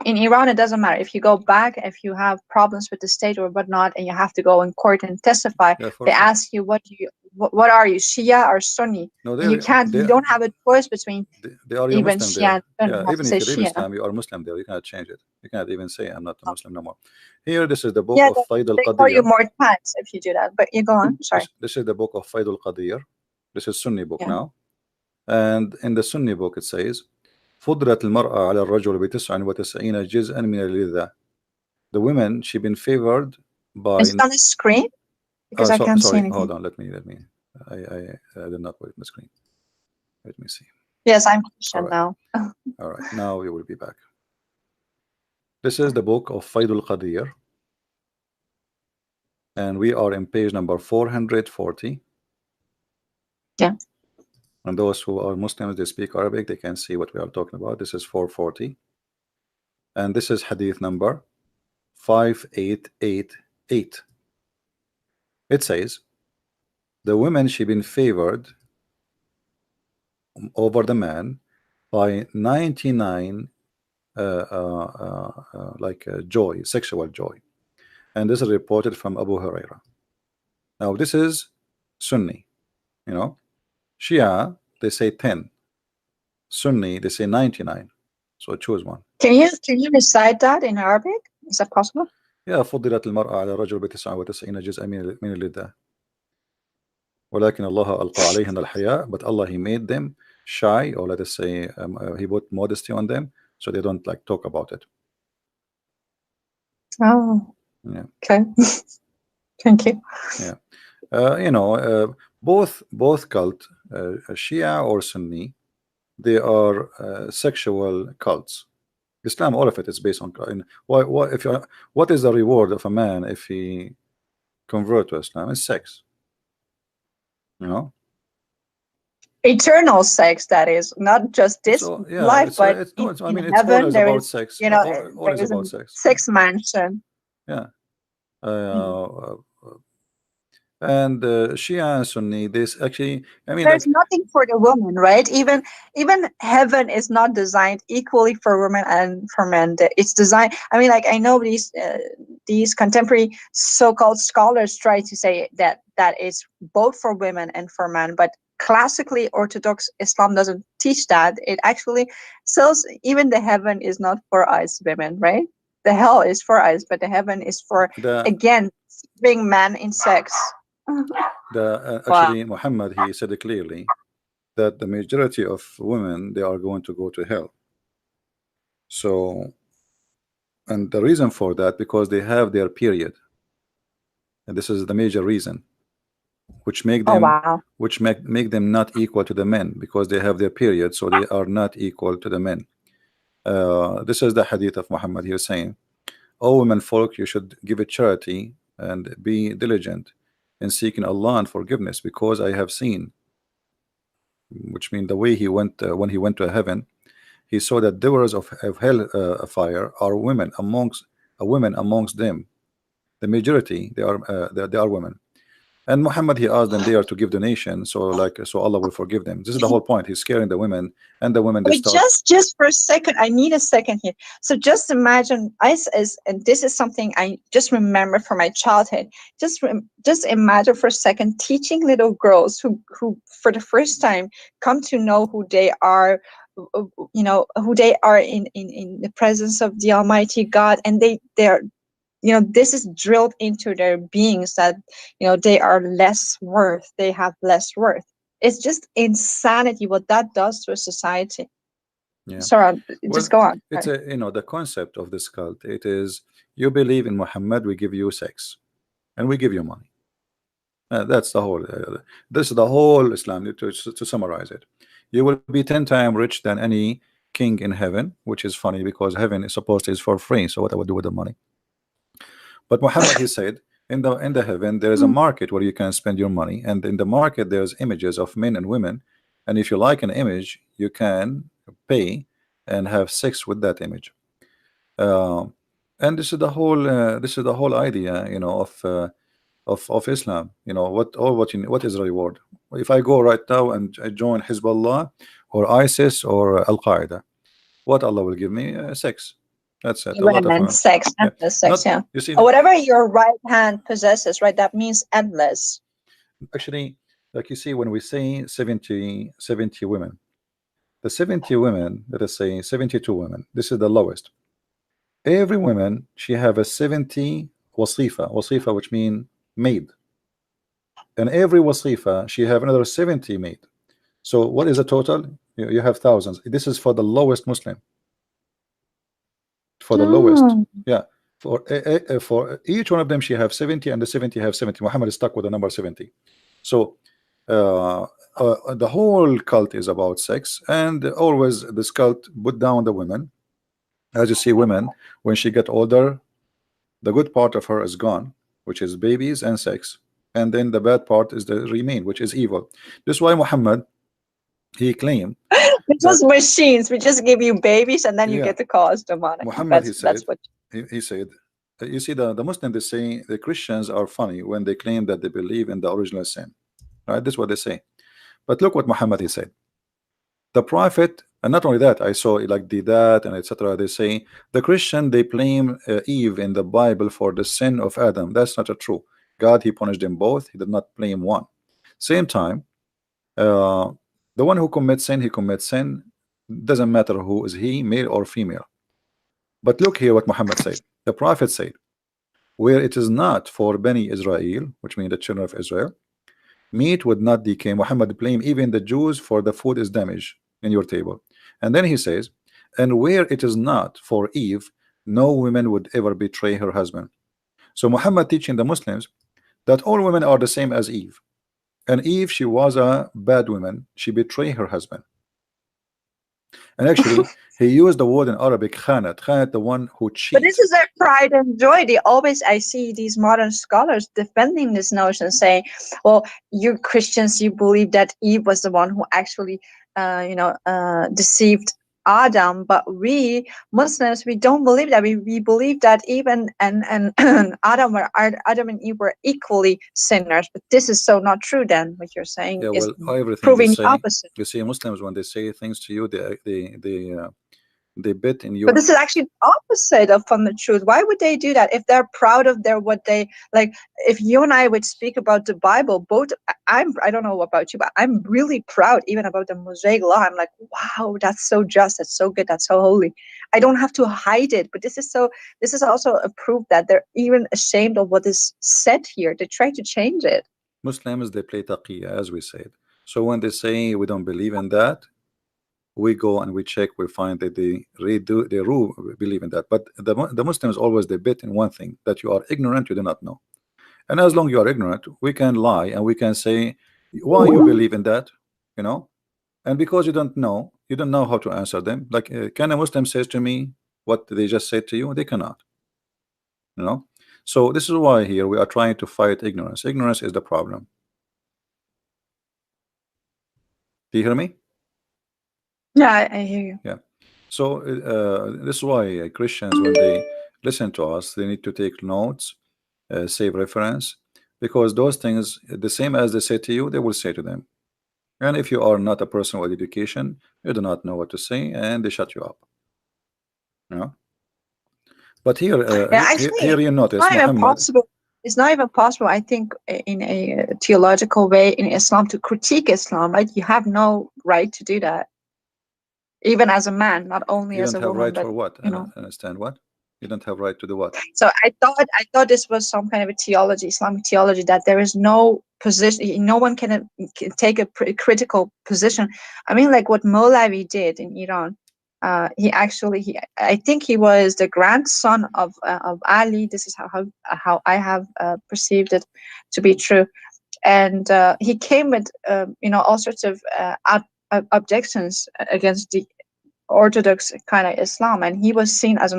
in Iran, it doesn't matter. If you go back, if you have problems with the state or whatnot, and you have to go in court and testify, Yeah, for they sure. ask you, what are you, Shia or Sunni? No, And you don't have a choice between they are your even Muslim Shia there. and Sunni. Yeah, You have even to if say you leave Shia. Islam, you are Muslim there. You cannot change it. You cannot even say I'm not a Muslim no more. Here, this is the book Yeah, of Faid they call you al-Qadir. Mortads if you do that. But you go on. Sorry. This is the book of Faid al-Qadir. This is Sunni book Yeah. now. And in the Sunni book it says فضلت المرأة على الرجل ب99 جزءا من اللذة. The women, she been favored by. Is it on the screen? Because I can't see sorry, anything. hold on, let me I did not put it in the screen. Let me see. Yes, I'm All Christian right. now. All right, now we will be back. This is the book of Faid al-Qadir, and we are in page number 440. Yeah. And those who are Muslims, they speak Arabic, they can see what we are talking about. This is 440, and this is hadith number 5888. It says the women, she been favored over the man by 99 joy, sexual joy. And this is reported from Abu Huraira. Now this is Sunni, you know. Shia, they say 10. Sunni, they say 99. So choose one. Can you recite that in Arabic? Is that possible? Yeah, فضلت المرأة على الرجل ب99 جزءا من اللذة. ولكن الله ألقى عليهن الحياء, but Allah, He made them shy, or let us say He put modesty on them, so they don't like talk about it. Oh, yeah. Okay. Thank you. Yeah. You know, both cult, Shia or Sunni, they are sexual cults. Islam, all of it is based on. Why if you, what is the reward of a man if he convert to Islam? It's sex. You know. Eternal sex, that is not just this So yeah, life, but it's no. I in mean, it's heaven always there about is, sex. there Always is a about sex. sex mansion. Yeah. Mhm. And Shia and Sunni, this actually, I mean, There's like, nothing for the woman, right? Even heaven is not designed equally for women and for men. It's designed. I mean, like, I know these contemporary so-called scholars try to say that it's both for women and for men, but classically Orthodox Islam doesn't teach that. It actually says even the heaven is not for us women, right? The hell is for us, but the heaven is for, the again, being man in sex. Wow. actually Muhammad, he said it clearly that the majority of women, they are going to go to hell. So, and the reason for that, because they have their period, and this is the major reason, which make Oh, them wow. make them not equal to the men, because they have their period, so they are not equal to the men. This is the hadith of Muhammad here saying, "O women folk, you should give it charity and be diligent in seeking Allah and forgiveness, because I have seen which means the way he went when he went to heaven, he saw that doers of hell fire are women amongst them. The majority they are women. And Muhammad, he asked them there to give donation, so Allah will forgive them. This is the whole point. He's scaring the women, and the women they Wait, start. just for a second, I need a second here. So just imagine, and this is something I just remember from my childhood. Just imagine for a second teaching little girls who for the first time come to know who they are, who they are in the presence of the Almighty God, and they're this is drilled into their beings that they are less worth, they have less worth. It's just insanity what that does to a society. Yeah. Sorry, just Well, go on. it's Sorry. the concept of this cult. It is, you believe in Muhammad, we give you sex, and we give you money. That's the whole. This is the whole Islam. To summarize it, you will be 10 times rich than any king in heaven, which is funny because heaven is supposed to is for free. So what I would do with the money? But Muhammad, he said, in the heaven there is a market where you can spend your money, and in the market there's images of men and women, and if you like an image, you can pay and have sex with that image. Uh, and this is the whole idea, of Islam. What is the reward? If I go right now and I join Hezbollah or ISIS or Al Qaeda, what Allah will give me? Sex. That's it. A lot of And sex, yeah. endless sex, Not yeah. you see. Or whatever your right hand possesses, right? That means endless. Actually, like you see, when we say 70 women, the 70 women, let us say 72 women, this is the lowest. Every woman, she have a 70 wasifa, which mean maid. And every wasifa, she have another 70 maid. So what is the total? You have thousands. This is for the lowest Muslim. For the lowest. Oh. Yeah. For each one of them, she have 70, and the 70 have 70. Muhammad is stuck with the number 70. So the whole cult is about sex, and always this cult put down the women. As you see, women, when she get older, the good part of her is gone, which is babies and sex, and then the bad part is the remain, which is evil. This is why Muhammad, he claimed It's just that, machines. We just give you babies and then you yeah, get to cause demonic. Muhammad, That's what. he said, you see, the Muslim, they say the Christians are funny when they claim that they believe in the original sin, right? This is what they say. But look what Muhammad, he said. The prophet, and not only that, I saw like the that and etc. They say the Christian, they blame Eve in the Bible for the sin of Adam. That's not a true. God, he punished them both. He did not blame one. Same time, uh, the one who commits sin, he commits sin. Doesn't matter who is he, male or female. But look here what Muhammad said. The prophet said, where it is not for Bani Israel, which means the children of Israel, meat would not decay. Muhammad blame even the Jews for the food is damaged in your table. And then he says, and where it is not for Eve, no woman would ever betray her husband. So Muhammad teaching the Muslims that all women are the same as Eve. And Eve, she was a bad woman. She betrayed her husband. And actually, he used the word in Arabic, khanat. Khanat, the one who But this cheat. is their pride and joy. I see these modern scholars defending this notion, saying, well, you Christians, you believe that Eve was the one who actually, deceived Adam. But we Muslims, we don't believe that. We believe that Eve and Adam and Eve were equally sinners. But this is so not true then. What you're saying Yeah, is well, everything they proving the say, opposite. you see, Muslims, when they say things to you, they bet in But your. this is actually the opposite of from the truth. Why would they do that if they're proud of their what they like? If you and I would speak about the Bible, both I don't know about you, but I'm really proud even about the Mosaic law. I'm like, wow, that's so just, that's so good, that's so holy. I don't have to hide it. But this is also a proof that they're even ashamed of what is said here. They try to change it. Muslims, they play taqiyya, as we said. So when they say we don't believe in that, we go and we check, we find that they believe in that. But the Muslims always they bet in one thing, that you are ignorant, you do not know. And as long you are ignorant, we can lie and we can say why you believe in that, you know. And because you don't know how to answer them. Like, can a Muslim says to me what they just said to you? They cannot, you know. So this is why here we are trying to fight ignorance. Ignorance is the problem. Do you hear me? Yeah, I hear you. Yeah. So this is why Christians, when they listen to us, they need to take notes, save reference, because those things, the same as they say to you, they will say to them. And if you are not a person with education, you do not know what to say, and they shut you up. You know? But here, Yeah, actually, here you it's notice not even Muhammad. possible. It's not even possible, I think, in a theological way in Islam to critique Islam, right? You have no right to do that, even as a man, not only You as don't a have woman, right but for what? you And know. understand what? You don't have right to do what? So I thought this was some kind of a theology, Islamic theology, that there is no position, no one can take a critical position. I mean, like what Molavi did in Iran. I think he was the grandson of Ali. This is how I have perceived it to be true. And he came with all sorts of objections against the orthodox kind of Islam, and he was seen as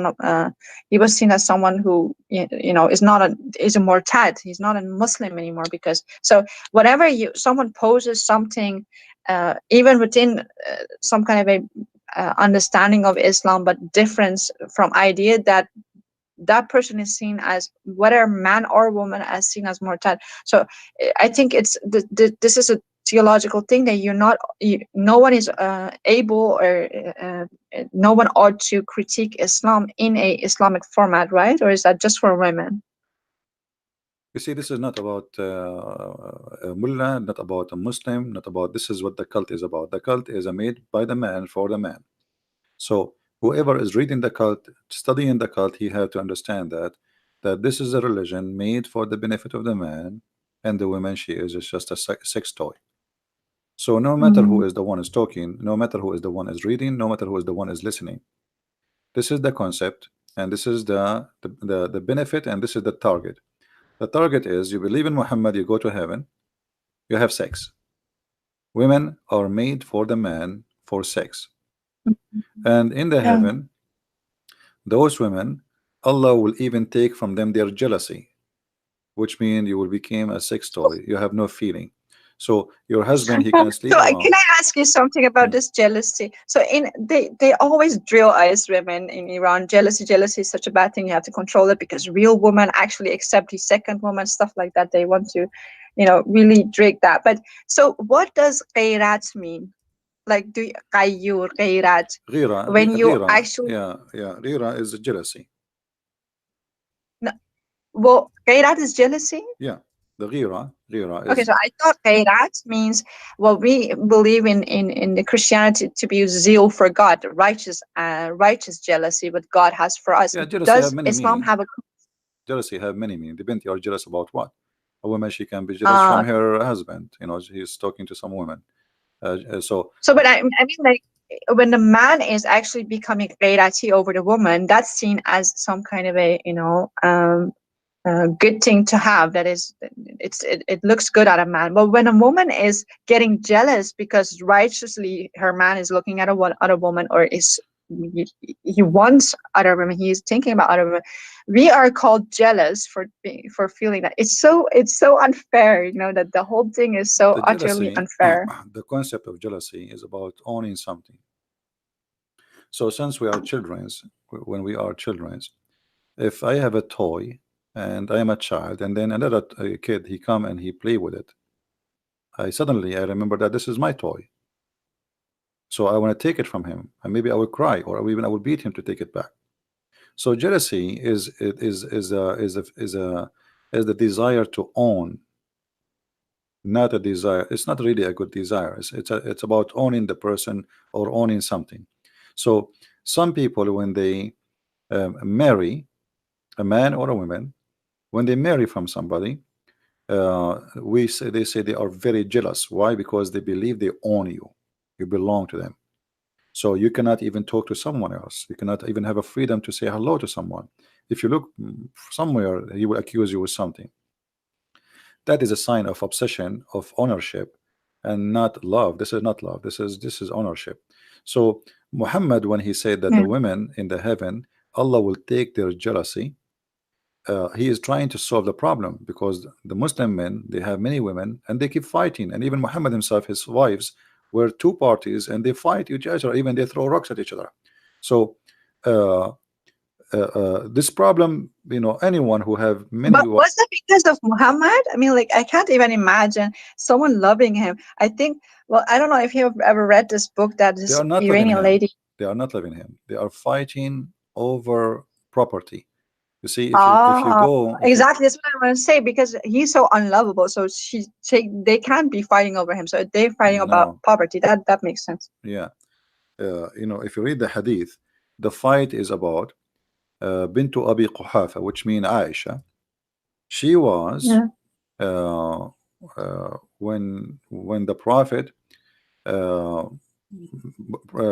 someone who is not a is a murtad. He's not a Muslim anymore, because so whenever you someone poses something, even within some kind of a understanding of Islam, but difference from idea, that person is seen as, whether man or woman, as seen as murtad. So I think this is a theological thing that no one is able, or no one ought to critique Islam in a Islamic format, right? Or is that just for women? You see, this is not about a mullah, not about a Muslim, not about. This is what the cult is about. The cult is made by the man for the man. So whoever is reading the cult, studying the cult, he had to understand that this is a religion made for the benefit of the man, and the woman, she is just a sex toy. So no matter who Mm. is the one is talking, no matter who is the one is reading, no matter who is the one is listening, this is the concept, and this is the benefit, and this is the target. The target is, you believe in Muhammad, you go to heaven, you have sex. Women are made for the man for sex, and in the Yeah. heaven, those women, Allah will even take from them their jealousy, which means you will become a sex toy. You have no feeling. So your husband, he can So sleep can around. I ask you something about Hmm. this jealousy? So they always drill us women in Iran. Jealousy is such a bad thing. You have to control it, because real women actually accept the second woman, stuff like that. They want to, really drink that. But so what does ghairat mean? Like, do qayyur, ghairat, when you Ghira, actually, yeah, Ghira is jealousy. no, well, ghairat is jealousy. Yeah, the Ghira Okay, is, so I thought Khairat means what we believe in the Christianity to be zeal for God, righteous jealousy what God has for us. yeah, jealousy have Does many Islam meaning. have a Jealousy have many meaning. Depends, you are jealous about what? A woman, she can be jealous from uh her husband. He's talking to some women. So so but I mean, like, when the man is actually becoming Ghairati over the woman, that's seen as some kind of a good thing to have. That is, it looks good at a man. But when a woman is getting jealous because righteously her man is looking at a one other woman, or is he wants other women, he is thinking about other women, we are called jealous for feeling that. It's so unfair, that the whole thing is so the utterly jealousy, unfair. the concept of jealousy is about owning something. So since we are childrens, when we are childrens, if I have a toy and I am a child, and then another kid, he come and he play with it, I remember that this is my toy. So I want to take it from him, and maybe I will cry, or even I will beat him to take it back. So jealousy is the desire to own, not a desire. It's not really a good desire. It's about owning the person or owning something. So some people, when they marry a man or a woman, when they marry from somebody, they say they are very jealous. Why? Because they believe they own you. You belong to them. So you cannot even talk to someone else. You cannot even have a freedom to say hello to someone. If you look somewhere, he will accuse you with something. That is a sign of obsession, of ownership, and not love. This is not love. This is ownership. So Muhammad, when he said that Yeah. the women in the heaven, Allah will take their jealousy, he is trying to solve the problem, because the Muslim men, they have many women and they keep fighting, and even Muhammad himself, his wives where two parties and they fight each other, even they throw rocks at each other. So uh, this problem, anyone who have many But was it because of Muhammad? I mean, like, I can't even imagine someone loving him. I think, well, I don't know if you've ever read this book that they this are not loving Iranian him. lady. They are not loving him. They are fighting over property. You see, if you Ah, go, if you exactly. That's what I want to say because he's so unlovable. So they can't be fighting over him. So they're fighting about no, poverty. That makes sense. yeah, if you read the hadith, the fight is about Bintu Abi Quhafa, which means Aisha. She was Yeah. when uh,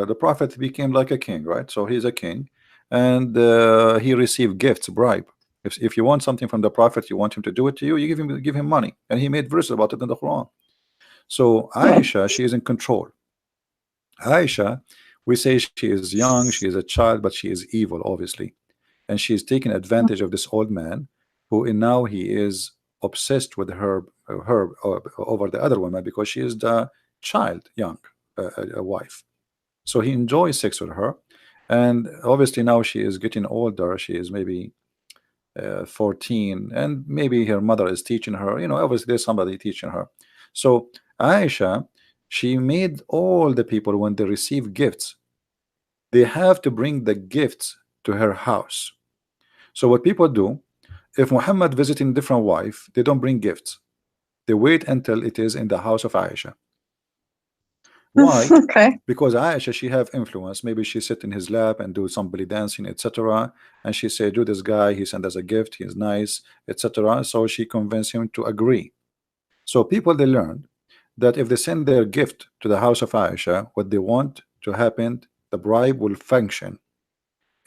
the prophet became like a king, right? So he's a king, and he received gifts, bribe. If you want something from the prophet, you want him to do it to you, you give him money, and he made verses about it in the Quran. So Aisha, she is in control. Aisha, we say she is young, she is a child, but she is evil, obviously, and she is taking advantage of this old man, who in now he is obsessed with her over the other woman because she is the child, young, a wife. So he enjoys sex with her, and obviously now she is getting older. She is maybe 14, and maybe her mother is teaching her. Obviously there's somebody teaching her. So Aisha, she made all the people, when they receive gifts, they have to bring the gifts to her house. So what people do, if Muhammad visiting different wife, they don't bring gifts. They wait until it is in the house of Aisha. Why? Okay. Because Aisha, she have influence. Maybe she sit in his lap and do some belly dancing, etc. And she say, do this guy, he sent us a gift, he's nice, etc. So she convinced him to agree. So people, they learned that if they send their gift to the house of Aisha, what they want to happen, the bribe will function.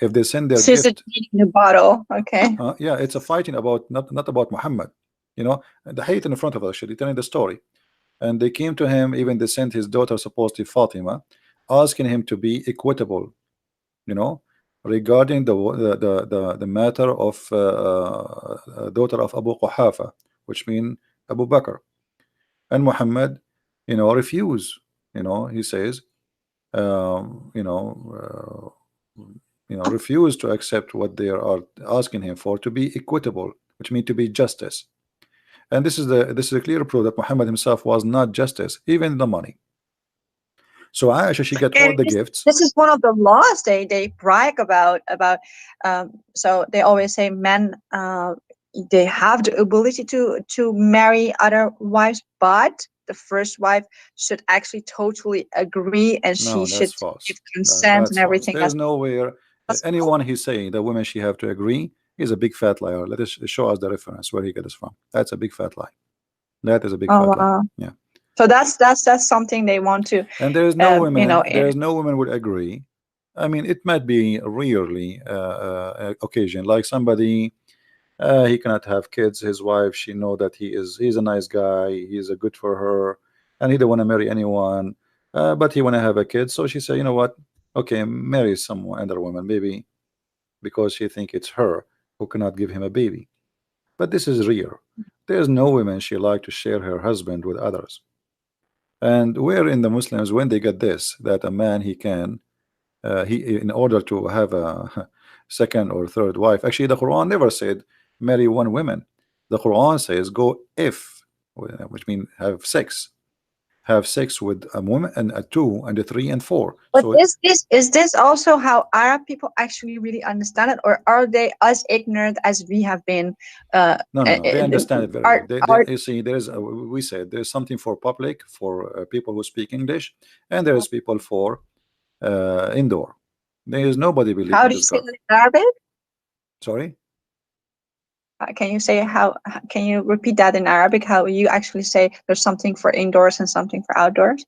If they send their She's a gift, genie in the bottle. Okay. yeah, it's a fighting about, not about Muhammad. The hate in front of us, actually telling the story. And they came to him, even they sent his daughter, supposedly Fatima, asking him to be equitable, you know, regarding the matter of daughter of Abu Quhafa, which mean Abu Bakr. And Muhammad, refuse. He says, um, you know, refuse to accept what they are asking him for, to be equitable, which means to be justice. And this is a clear proof that Muhammad himself was not justice, even the money. So Aisha, she got all And the this, gifts. this is one of the laws they brag about. So they always say men they have the ability to marry other wives, but the first wife should actually totally agree, and she No, that's should false. give consent That's and false. everything. There's nowhere That's anyone he's saying that women she have to agree. He's a big fat liar. Let us show us the reference where he got this from. That's a big fat lie. That is a big oh fat lie. wow. Yeah. So that's something they want to, And there is no you know. women. There is no women would agree. I mean, it might be rarely occasion, like somebody he cannot have kids. His wife, she know that he's a nice guy. He's a good for her, and he don't want to marry anyone. But he want to have a kid. So she said, you know what? Okay, marry someone, other woman, maybe because she think it's her who cannot give him a baby. But this is rare. There's no woman she like to share her husband with others. And where in the Muslims, when they get this, that a man he can he in order to have a second or third wife, actually the Quran never said marry one woman. The Quran says go if, which means have sex with a woman and a two and a three and four. But So is this also how Arab people actually really understand it, or are they as ignorant as we have been? Uh, no, no, no, they understand it very well. are are You see, there is we said there's something for public, for people who speak English, and there is people for indoor. There is nobody believe how in do you this say God. that in Arabic? Sorry. Can you say can you repeat that in Arabic? How you actually say there's something for indoors and something for outdoors?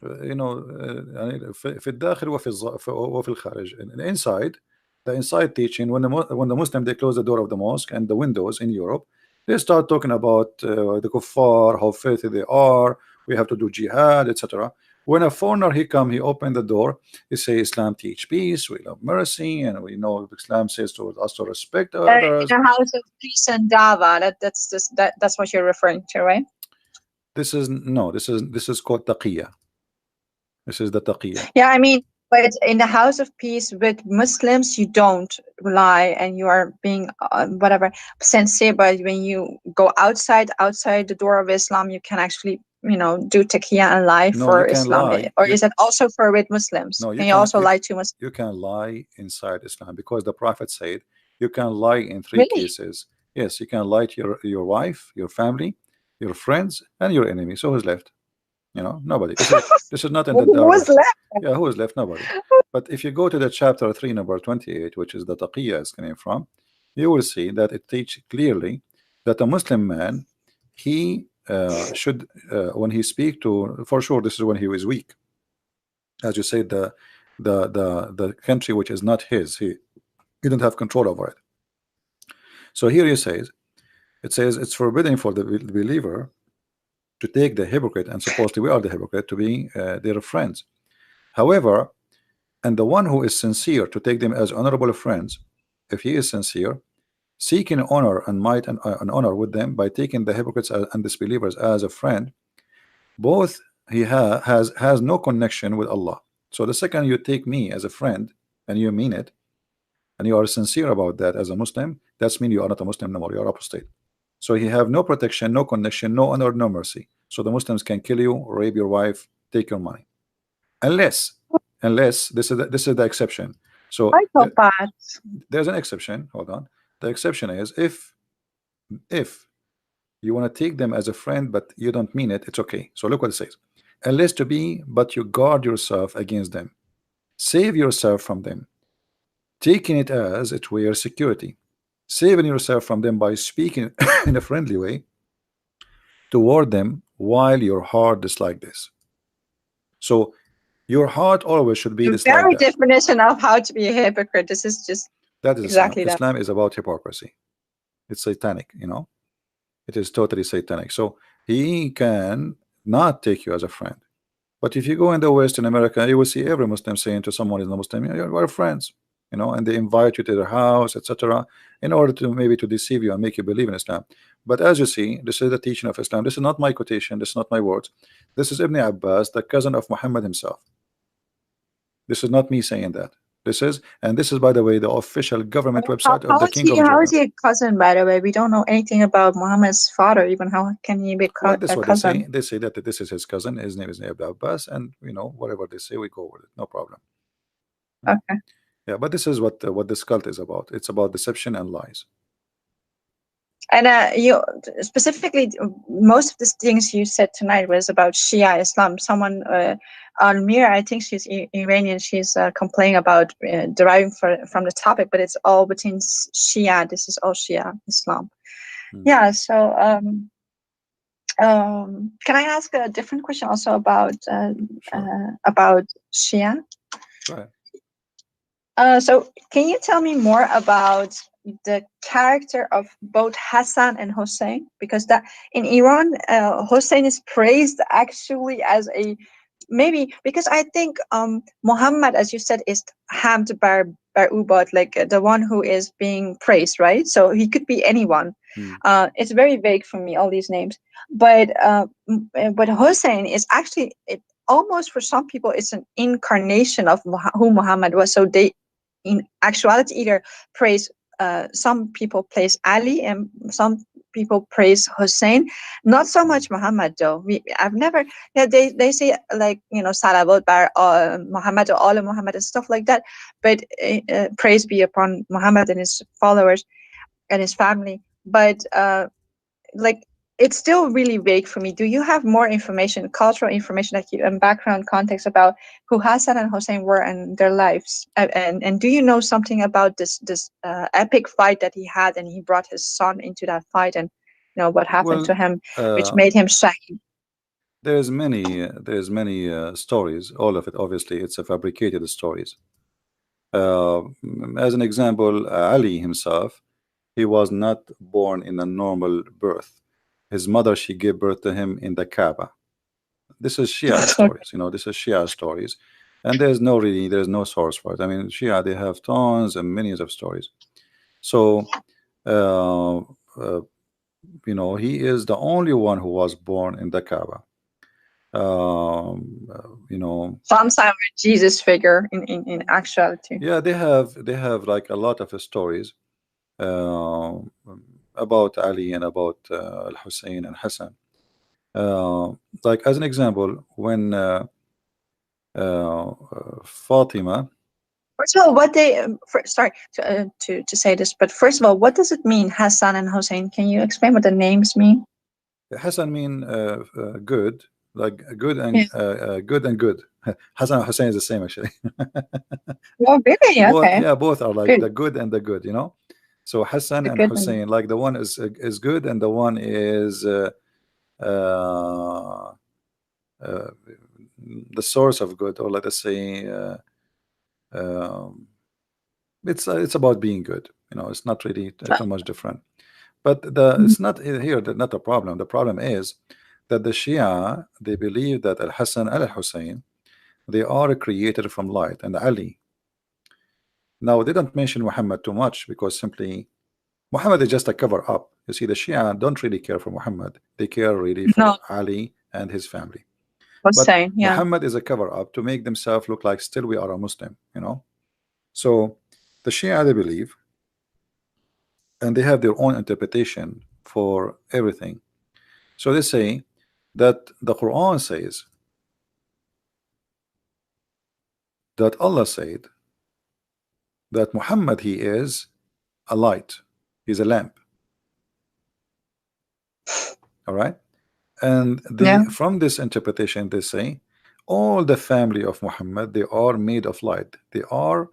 يعني في الداخل وفي الخارج. Inside, the inside teaching, when the Muslim they close the door of the mosque and the windows in Europe, they start talking about the kuffar, how filthy they are, we have to do jihad, etc. When a foreigner he come, he open the door, he say Islam teach peace, we love mercy, and we know Islam says to us to respect others. In a house of peace and dava. That's what you're referring to, right? This is no, this is called taqiyya. This is the taqiyya. Yeah, I mean, but in the house of peace with Muslims, you don't lie and you are being whatever sincere. But when you go outside the door of Islam, you can actually, do taqiyya and lie No, you for can Islam. lie. Or is it also for with Muslims? No, Can you also lie to Muslims? you can lie inside Islam, because the Prophet said you can lie in three Really? cases. Yes, you can lie to your wife, your family, your friends, and your enemy. So who's left? Nobody. This is not in Who the was Darwish. left? Yeah, who is left? Nobody. But if you go to the chapter 3, number 28, which is the taqiyya is coming from, you will see that it teaches clearly that a Muslim man, he should, when he speak to, for sure, this is when he was weak. As you said, the country which is not his, he didn't have control over it. So here it says it's forbidden for the believer to take the hypocrite, and supposedly we are the hypocrite, to be their friends. However, and the one who is sincere, to take them as honorable friends, if he is sincere, seeking honor and might and honor with them by taking the hypocrites and disbelievers as a friend, both he has no connection with Allah. So the second you take me as a friend and you mean it, and you are sincere about that as a Muslim, that's mean you are not a Muslim no more, you are apostate. So he have no protection, no connection, no honor, no mercy. So the Muslims can kill you, rape your wife, take your money, unless this is the exception. So Psychopaths. there's an exception. Hold on. The exception is if you want to take them as a friend but you don't mean it, it's okay. So look what it says: unless to be, but you guard yourself against them, save yourself from them, taking it as it were security, saving yourself from them by speaking in a friendly way toward them while your heart dislike this. So your heart always should be The dislike very that. definition of how to be a hypocrite. This is just That is Islam. exactly that. Islam is about hypocrisy. It's satanic. It is totally satanic. So he can not take you as a friend. But if you go in the West, in America, you will see every Muslim saying to someone who is not Muslim, "Yeah, we're friends," and they invite you to their house, etc., in order to maybe to deceive you and make you believe in Islam. But as you see, this is the teaching of Islam. This is not my quotation. This is not my words. This is Ibn Abbas, the cousin of Muhammad himself. This is not me saying that. This is, by the way, the official government website of the King of How is Jordan. he a cousin, by the way? We don't know anything about Muhammad's father, even. How can he be Well, this is a what they say. cousin? They say that this is his cousin. His name is Ibn Abbas, and whatever they say, we go with it. No problem. Okay. Yeah, but this is what this cult is about. It's about deception and lies. And you specifically, most of the things you said tonight was about Shia Islam. Someone, Almir, I think she's Iranian. She's complaining about deriving from the topic, but it's all within Shia. This is all Shia Islam. Yeah. So, can I ask a different question also about Shia? Right. So can you tell me more about the character of both Hassan and Hussein? Because that in Iran, Hussein is praised actually as a, maybe because I think Muhammad, as you said, is Hamd bar Ubad, like the one who is being praised, right? So he could be anyone. It's very vague for me, all these names. But Hussein is actually, it almost, for some people, it's an incarnation of who Muhammad was. So they, in actuality, either praise, some people praise Ali and some people praise Hussein, not so much Muhammad though. I've never, yeah, they say like, salawat bar Muhammad or all Muhammad and stuff like that, but praise be upon Muhammad and his followers and his family. But like, it's still really vague for me. Do you have more information, cultural information, like you, and background context about who Hassan and Hussein were and their lives? And do you know something about this epic fight that he had, and he brought his son into that fight, and what happened to him, which made him shahid? There's many stories. All of it, obviously, it's a fabricated stories. Uh, as an example, Ali himself, he was not born in a normal birth. His mother, she gave birth to him in the Kaaba. This is Shia stories. This is Shia stories, and there's no source for it. I mean, Shia, they have tons and millions of stories. So, uh, he is the only one who was born in the Kaaba. You know, Sometimes with Jesus figure in actuality. yeah, they have like a lot of stories uh, about Ali and about Al Hussein and Hassan. Like as an example, when Fatima, First of all, what they sorry to say this, but first of all, what does it mean, Hassan and Hussein? Can you explain what the names mean? Hassan mean good, like Yeah. good and good. Hassan and Hussein is the same actually. Oh, really? Both, Okay. yeah, both are like Good. the good and the good, you know. So Hassan The and good one. Hussein, like the one is good and the one is uh, uh, the source of good, or let us say um, it's about being good. You know, it's not really too much different. But the Mhm. it's not here. Not a problem. The problem is that the Shia, they believe that Al Hassan and Al Hussein, they are created from light, and Ali. Now they don't mention Muhammad too much because simply Muhammad is just a cover up. You see, the Shia don't really care for Muhammad. They care really No, for Ali and his family. But Hussein. Yeah. Muhammad is a cover up to make themselves look like still we are a Muslim, you know. So the Shia, they believe, and they have their own interpretation for everything. So they say that the Quran says that Allah said that Muhammad, he is a light, he's a lamp. All right. And the Yeah. from this interpretation, they say all the family of Muhammad, they are made of light. They are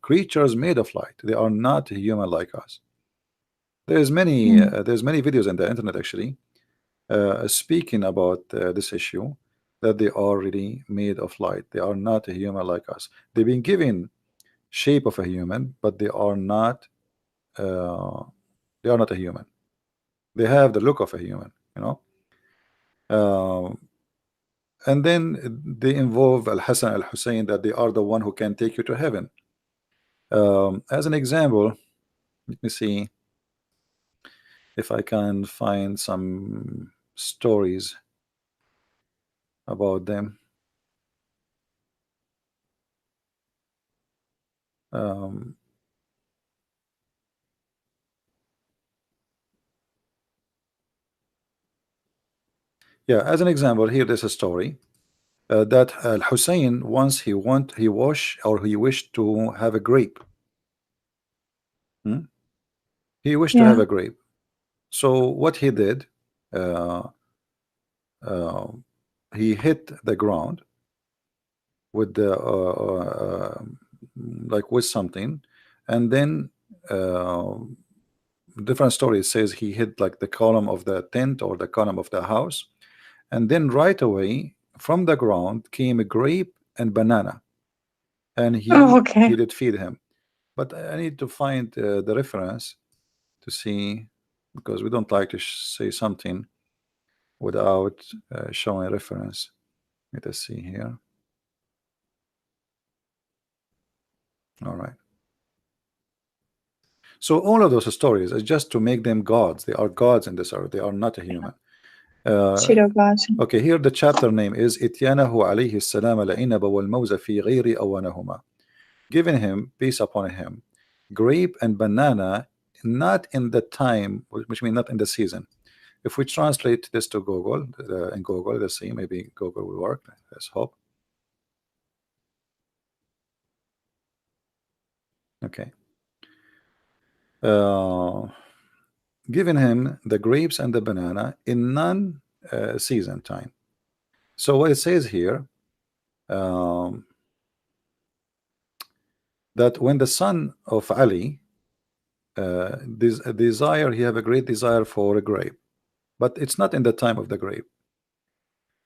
creatures made of light. They are not human like us. Mm. There's many videos on the internet actually speaking about this issue, that they are really made of light. They are not a human like us. They've been given shape of a human, but uh, they are not a human. They have the look of a human, you know. Uh, and then they involve Al Hassan Al Hussein, that they are the one who can take you to heaven. As an example, let me see if I can find some stories about them. Um, yeah, as an example, here there's a story that Al Hussein once he wished to have a grape. Hmm? He wished to have Yeah. a grape. So what he did, uh, uh, he hit the ground with the like with something, and then uh, different stories says he hit like the column of the tent or the column of the house, and then right away from the ground came a grape and banana, and Oh, he okay. did feed him. But I need to find the reference to see, because we don't like to say something without showing reference. Let us see here. All right. So all of those stories is just to make them gods. They are gods in this earth. They are not a human. Uh, Pseudo gods. okay, here the chapter name is Ityanahu alayhi salam al-inaba wal-mawza fi ghayri awanahuma. Giving him, peace upon him, grape and banana, not in the time, which means not in the season. If we translate this to Google, in Google, let's see, maybe Google will work. Let's hope. Okay. Uh, Giving him the grapes and the banana in non-season time. So what it says here, um, that when the son of Ali desire, he have a great desire for a grape, but it's not in the time of the grape.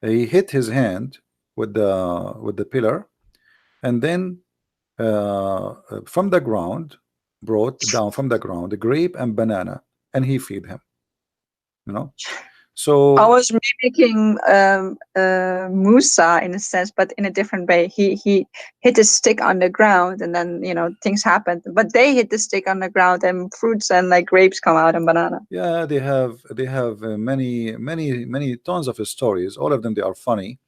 He hit his hand with the pillar, and then from the ground, brought down from the ground the grape and banana, and he feed him. You know, I So was mimicking Musa in a sense, but in a different way. He hit a stick on the ground, and then things happened. But they hit the stick on the ground, and fruits and like grapes come out and banana. yeah, they have many tons of stories. All of them, they are funny.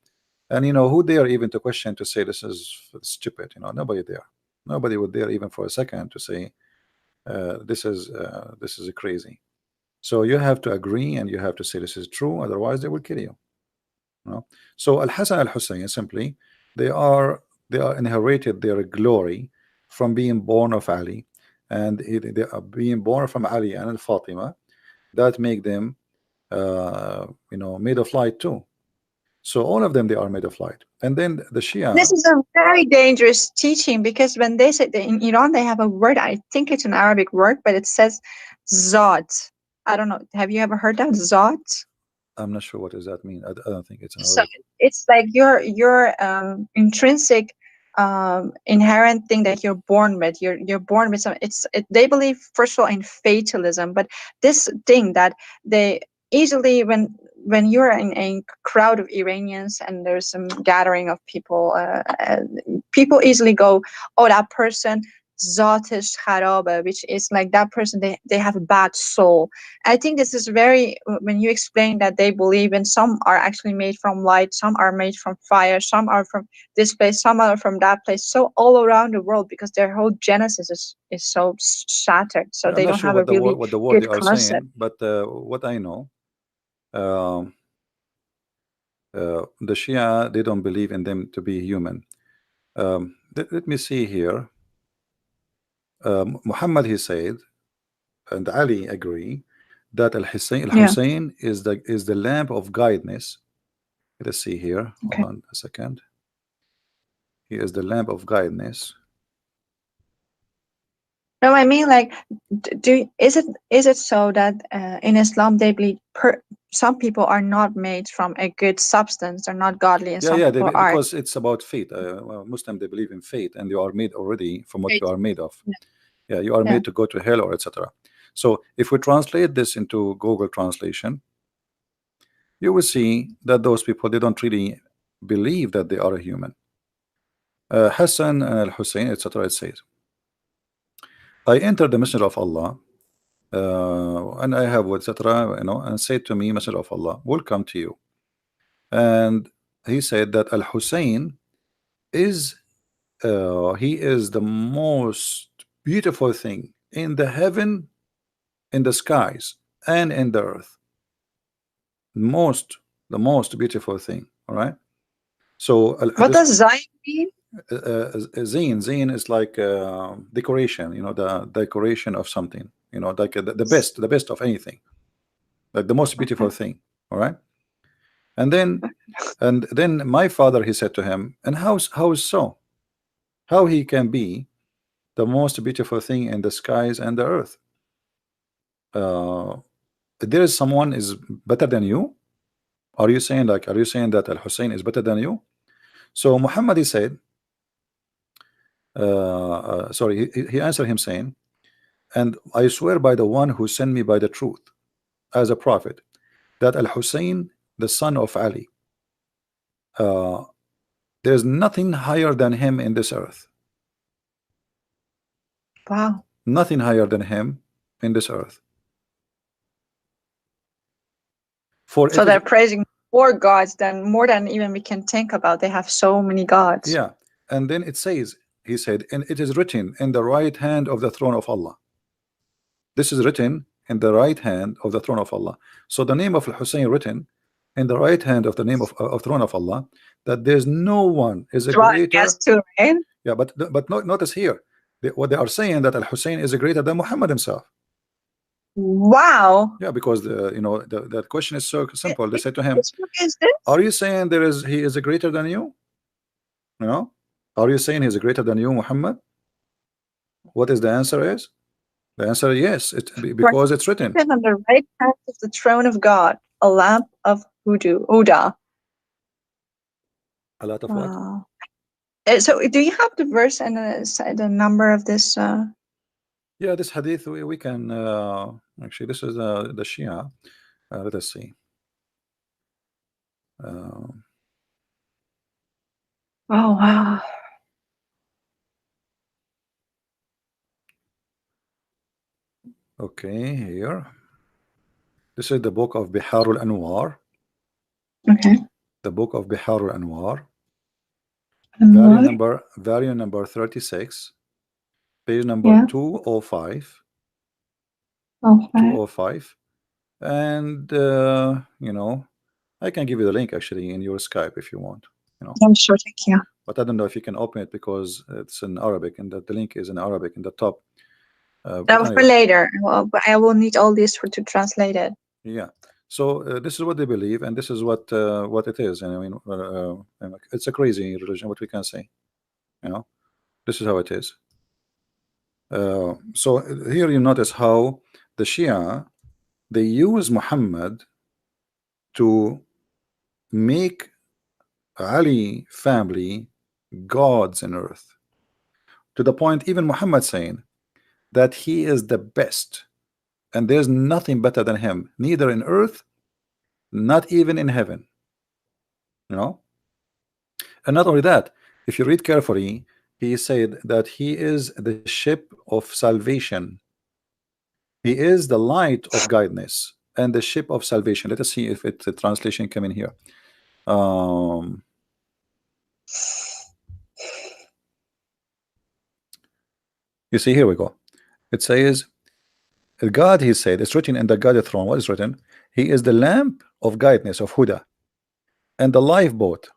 And who dare even to question, to say this is stupid? Nobody there. Nobody would dare even for a second to say this is crazy. So you have to agree and you have to say this is true, otherwise they will kill you. So Al-Hasan al-Hussein, simply, they are they are inherited their glory from being born of Ali, and they are being born from Ali and Fatima. That make them made of light too. So all of them, they are made of light. And then the This Shia, is a very dangerous teaching, because when they say in Iran, they have a word. I think it's an Arabic word, but it says "zat." I don't know. Have you ever heard that "zat"? I'm not sure what does that mean. I don't think it's an So Arabic. it's like your intrinsic inherent thing that you're born with. You're born with some. They believe, first of all, in fatalism, but this thing that they easily, when you're in a crowd of Iranians and there's some gathering of people, people easily go, oh, that person zatish kharabe, which is like that person, they have a bad soul. I think this is very, when you explain that they believe in, some are actually made from light, some are made from fire, some are from this place, some are from that place, so all around the world, because their whole genesis is so shattered, so I'm they not don't sure have a really what the word they good are concept. saying, but what I know, um, the Shia, they don't believe in them to be human. Let me see here. Muhammad, he said, and Ali agree that Yeah. Al Hussein is the lamp of guidance. Let's see here. Hold Okay. on a second. He is the lamp of guidance. No, I mean, like, is it so that in Islam they believe some people are not made from a good substance, they're not godly, and Yeah, some yeah, people are. because it's about fate. Well, Muslim, they believe in fate, and you are made already from what you Right. are made of. Yeah. Yeah, you are Yeah. made to go to hell or etc. So if we translate this into Google translation, you will see that those people, they don't really believe that they are a human. Hassan and Al Hussein, etc. It says, I entered the Messenger of Allah, and I have etc. And said to me, Messenger of Allah, welcome to you. And he said that Al Hussein is he is the most beautiful thing in the heaven, in the skies, and in the earth. Most, the most beautiful thing. All right. So What this does Zion mean? zine is like decoration. The decoration of something. Like the best of anything, like the most beautiful Okay. thing. All right. And then my father, he said to him, and how is so? How he can be the most beautiful thing in the skies and the earth? Uh, there is someone is better than you? Are you saying that Al Hussein is better than you? So Muhammad, he said, sorry, he answered him saying, and I swear by the one who sent me by the truth as a prophet, that Al Hussein, the son of Ali, uh, there's nothing higher than him in this earth. Wow. Nothing higher than him in this earth. For So it is, they're praising more gods than more than even we can think about. They have so many gods. yeah. And then it says, he said, and it is written in the right hand of the throne of Allah. This is written in the right hand of the throne of Allah. So the name of Al-Hussein written in the right hand of the name of throne of Allah, that there's no one is a Drawing guess greater. too, right? Yeah, but notice here, what they are saying, that Al-Hussein is greater than Muhammad himself. Wow. Yeah, because the question is so simple. They say to him, Which book is this? are you saying he is greater than you? You know, are you saying he's greater than you, Muhammad? What is the answer is? The answer is yes, Right. because it's written. On the right hand of the throne of God, a lamp of Huda. A lot of what? Wow. So, do you have the verse and the number of this? Yeah, this hadith we can actually, this is the Shia. Let us see. Oh wow. Okay, here. This is the book of Bihar al-Anwar. Okay. The book of Bihar al-Anwar. And what? Volume number 36, page number Yeah. 205. Okay. 205. And you know, I can give you the link actually in your Skype if you want, you know. Yeah, sure. Thank you. But I don't know if you can open it because it's in Arabic and the link is in Arabic in the top. But For anyway, later. Well, but I will need all this for to translate it. yeah. So this is what they believe, and this is what it is. And I mean, it's a crazy religion. What we can say, you know, this is how it is. So here you notice how the Shia, they use Muhammad to make Ali family gods in earth, to the point even Muhammad saying that he is the best and there's nothing better than him, neither in earth, not even in heaven, you know. And not only that, if you read carefully, he said that he is the ship of salvation, he is the light of guidance and the ship of salvation. Let us see if it's a translation come in here. um you see, here we go. It says God, he said, it's written in the God throne. What is written? He is the lamp of guidance, of Huda, and the lifeboat,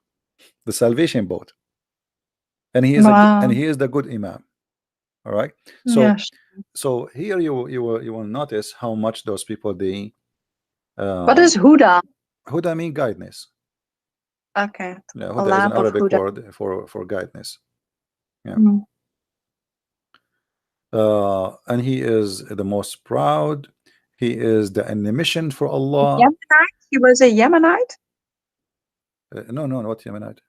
the salvation boat, and Wow. he is the good Imam. All right. So Yes. here you will notice how much those people they What uh is Huda? Huda mean guidance. Okay. Yeah, A Huda is an lamp of Arabic Huda. word for guidance. Yeah. Mm. And he is the most proud. He is the mission for Allah. Yemenite? He was a Yemenite? No, no, not Yemenite.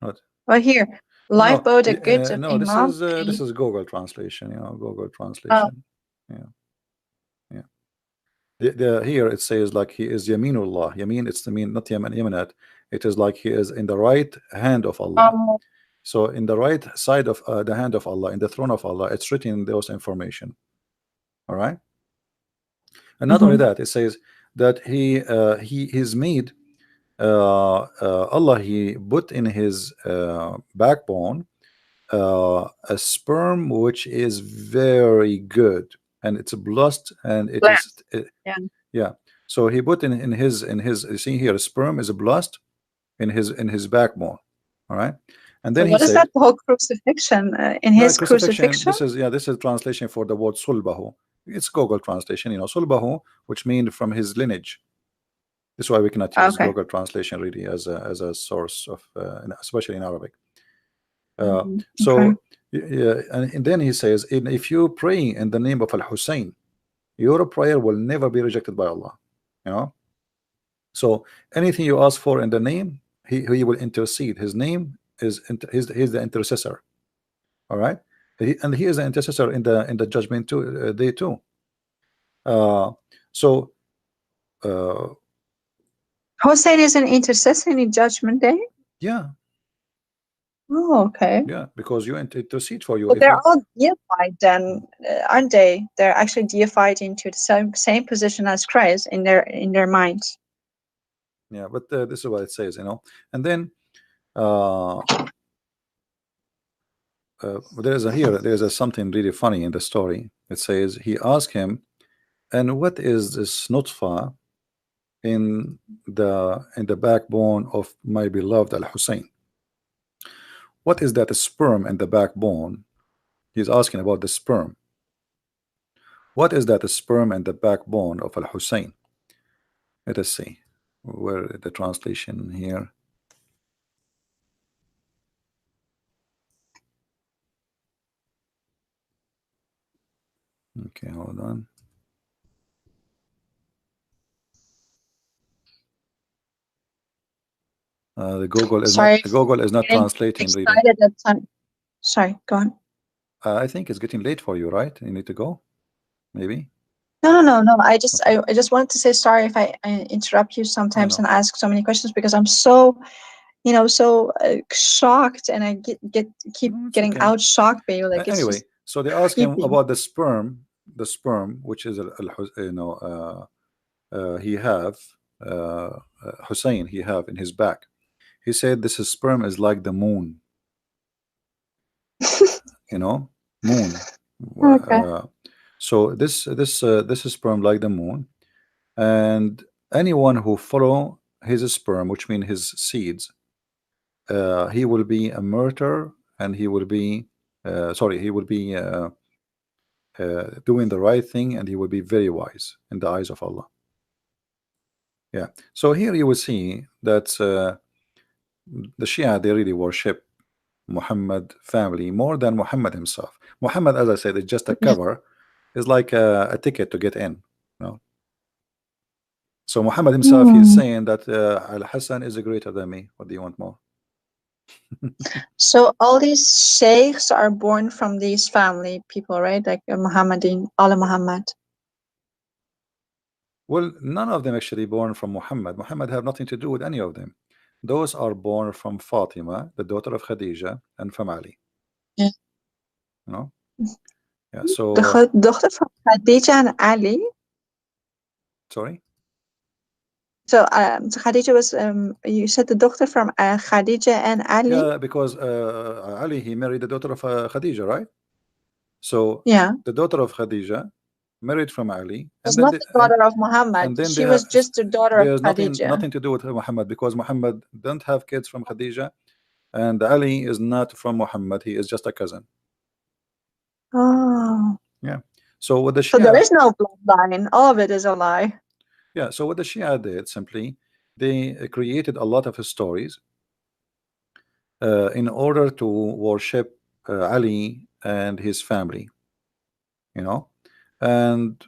Not. Well, here. No, Lifeboat, a good of no. Imam. This is Google translation. You know, Google Oh. translation. Yeah, yeah. Here it says like he is Yaminullah. Yamin, it's the mean, not Yemen, Yemenat. It is like he is in the right hand of Allah. Um, So in the right side of the hand of Allah, in the throne of Allah, it's written those information. All right. And not only mhm. that, it says that he is made. Allah, he put in his backbone a sperm which is very good, and it's blessed, and it is Blessed. Yeah. yeah. So he put in his you see here, sperm is blessed in his backbone. All right. And So then he what is said, that whole crucifixion? In no, his crucifixion. crucifixion? This is translation for the word sulbahu. It's Google translation, you know, sulbahu, which means from his lineage. This is why we cannot use Okay. Google translation really as a source of especially in Arabic. Okay. So yeah, and then he says, if you pray in the name of Al Hussein, your prayer will never be rejected by Allah. You know, so anything you ask for in the name, he will intercede. His name is he's the intercessor. All right, and he is the intercessor in the judgment too, day too. Uh, so uh, Hossein is an intercessor in Judgment Day? yeah, Oh, okay. yeah, because you intercede for you But if they're you. all deified then, aren't they? They're actually deified into the same position as Christ in their minds. Yeah, but this is what it says, you know. And then uh, there's something really funny in the story. It says he asked him, and what is this nutfa in the backbone of my beloved Al Hussein? What is that sperm in the backbone? He's asking about the sperm. What is that sperm in the backbone of Al Hussein? Let us see where the translation here. Okay, hold on. The Sorry, Google is not getting translating really. excited at time. Sorry, go on. I think it's getting late for you, right? You need to go, maybe. No. I just Okay. I just wanted to say sorry if I interrupt you No, sometimes no. and ask so many questions because I'm so so shocked, and I keep No, it's getting okay. out shocked by you. Like, it's Anyway, just so they ask him creepy. about the sperm, which is he have Hussein he have in his back. He said this is sperm is like the moon, you know, moon. Okay. Uh, so this is sperm like the moon, and anyone who follow his sperm, which means his seeds, he will be a martyr, and he will be sorry, he will be doing the right thing, and he will be very wise in the eyes of Allah. Yeah. So here you will see that the Shia, they really worship Muhammad family more than Muhammad himself. Muhammad, as I said, is just a Yeah. cover, is like a ticket to get in. You know? So Muhammad himself, he's Hmm. saying that Al Hassan is greater than me. What do you want more? So all these sheikhs are born from these family people, right? Like Muhammadin, Allah Muhammad. Well, none of them actually born from Muhammad. Muhammad have nothing to do with any of them. Those are born from Fatima, the daughter of Khadija, and from Ali. Yeah. You know? Yeah. The So daughter from Khadija and Ali. sorry. So Khadija was, you said the daughter from Khadija and Ali? Yeah, because Ali, he married the daughter of Khadija, right? So Yeah. the daughter of Khadija married from Ali, Was not the daughter of Muhammad. and then they She was have just the daughter of there's Khadija. nothing to do with Muhammad, because Muhammad don't have kids from Khadija, and Ali is not from Muhammad. He is just a cousin. Oh. Yeah. So what the So there Shia, is no bloodline. All of it is a lie. yeah. So what the Shia did simply, they created a lot of stories in order to worship Ali and his family. You know, and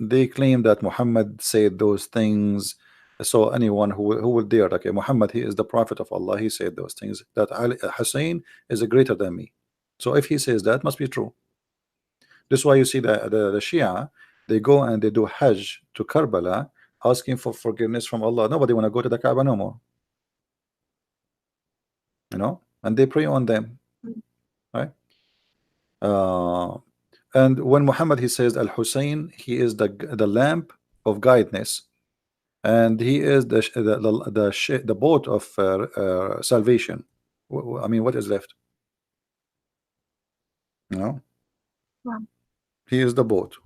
they claim that Muhammad said those things. So anyone who will dare, okay, Muhammad, he is the prophet of Allah, he said those things, that Ali, Hussein is greater than me. So if he says that, must be true. This is why you see the Shia, they go and they do Hajj to Karbala, asking for forgiveness from Allah. Nobody want to go to the Kaaba no more, you know, and they pray on them, right? uh, and when Muhammad, he says Al Hussein, he is the lamp of guidance, and he is the boat of salvation. I mean, what is left? You know, Wow. he is the boat.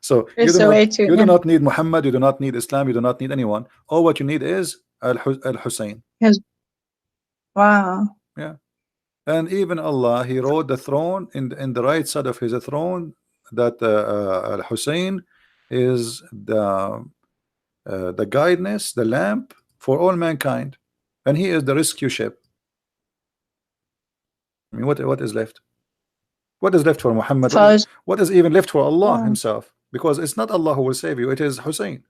So It's a way to, you do not need Muhammad, you do not need Islam, you do not need anyone. All what you need is Al Hussein. yes. Wow. Yeah, and even Allah, He wrote the throne in the right side of His throne, that Al Hussein is the guidance, the lamp for all mankind, and he is the rescue ship. I mean, what is left? What is left for Muhammad? So it's, What is even left for Allah wow. Himself? Because it's not Allah who will save you; it is Hussein,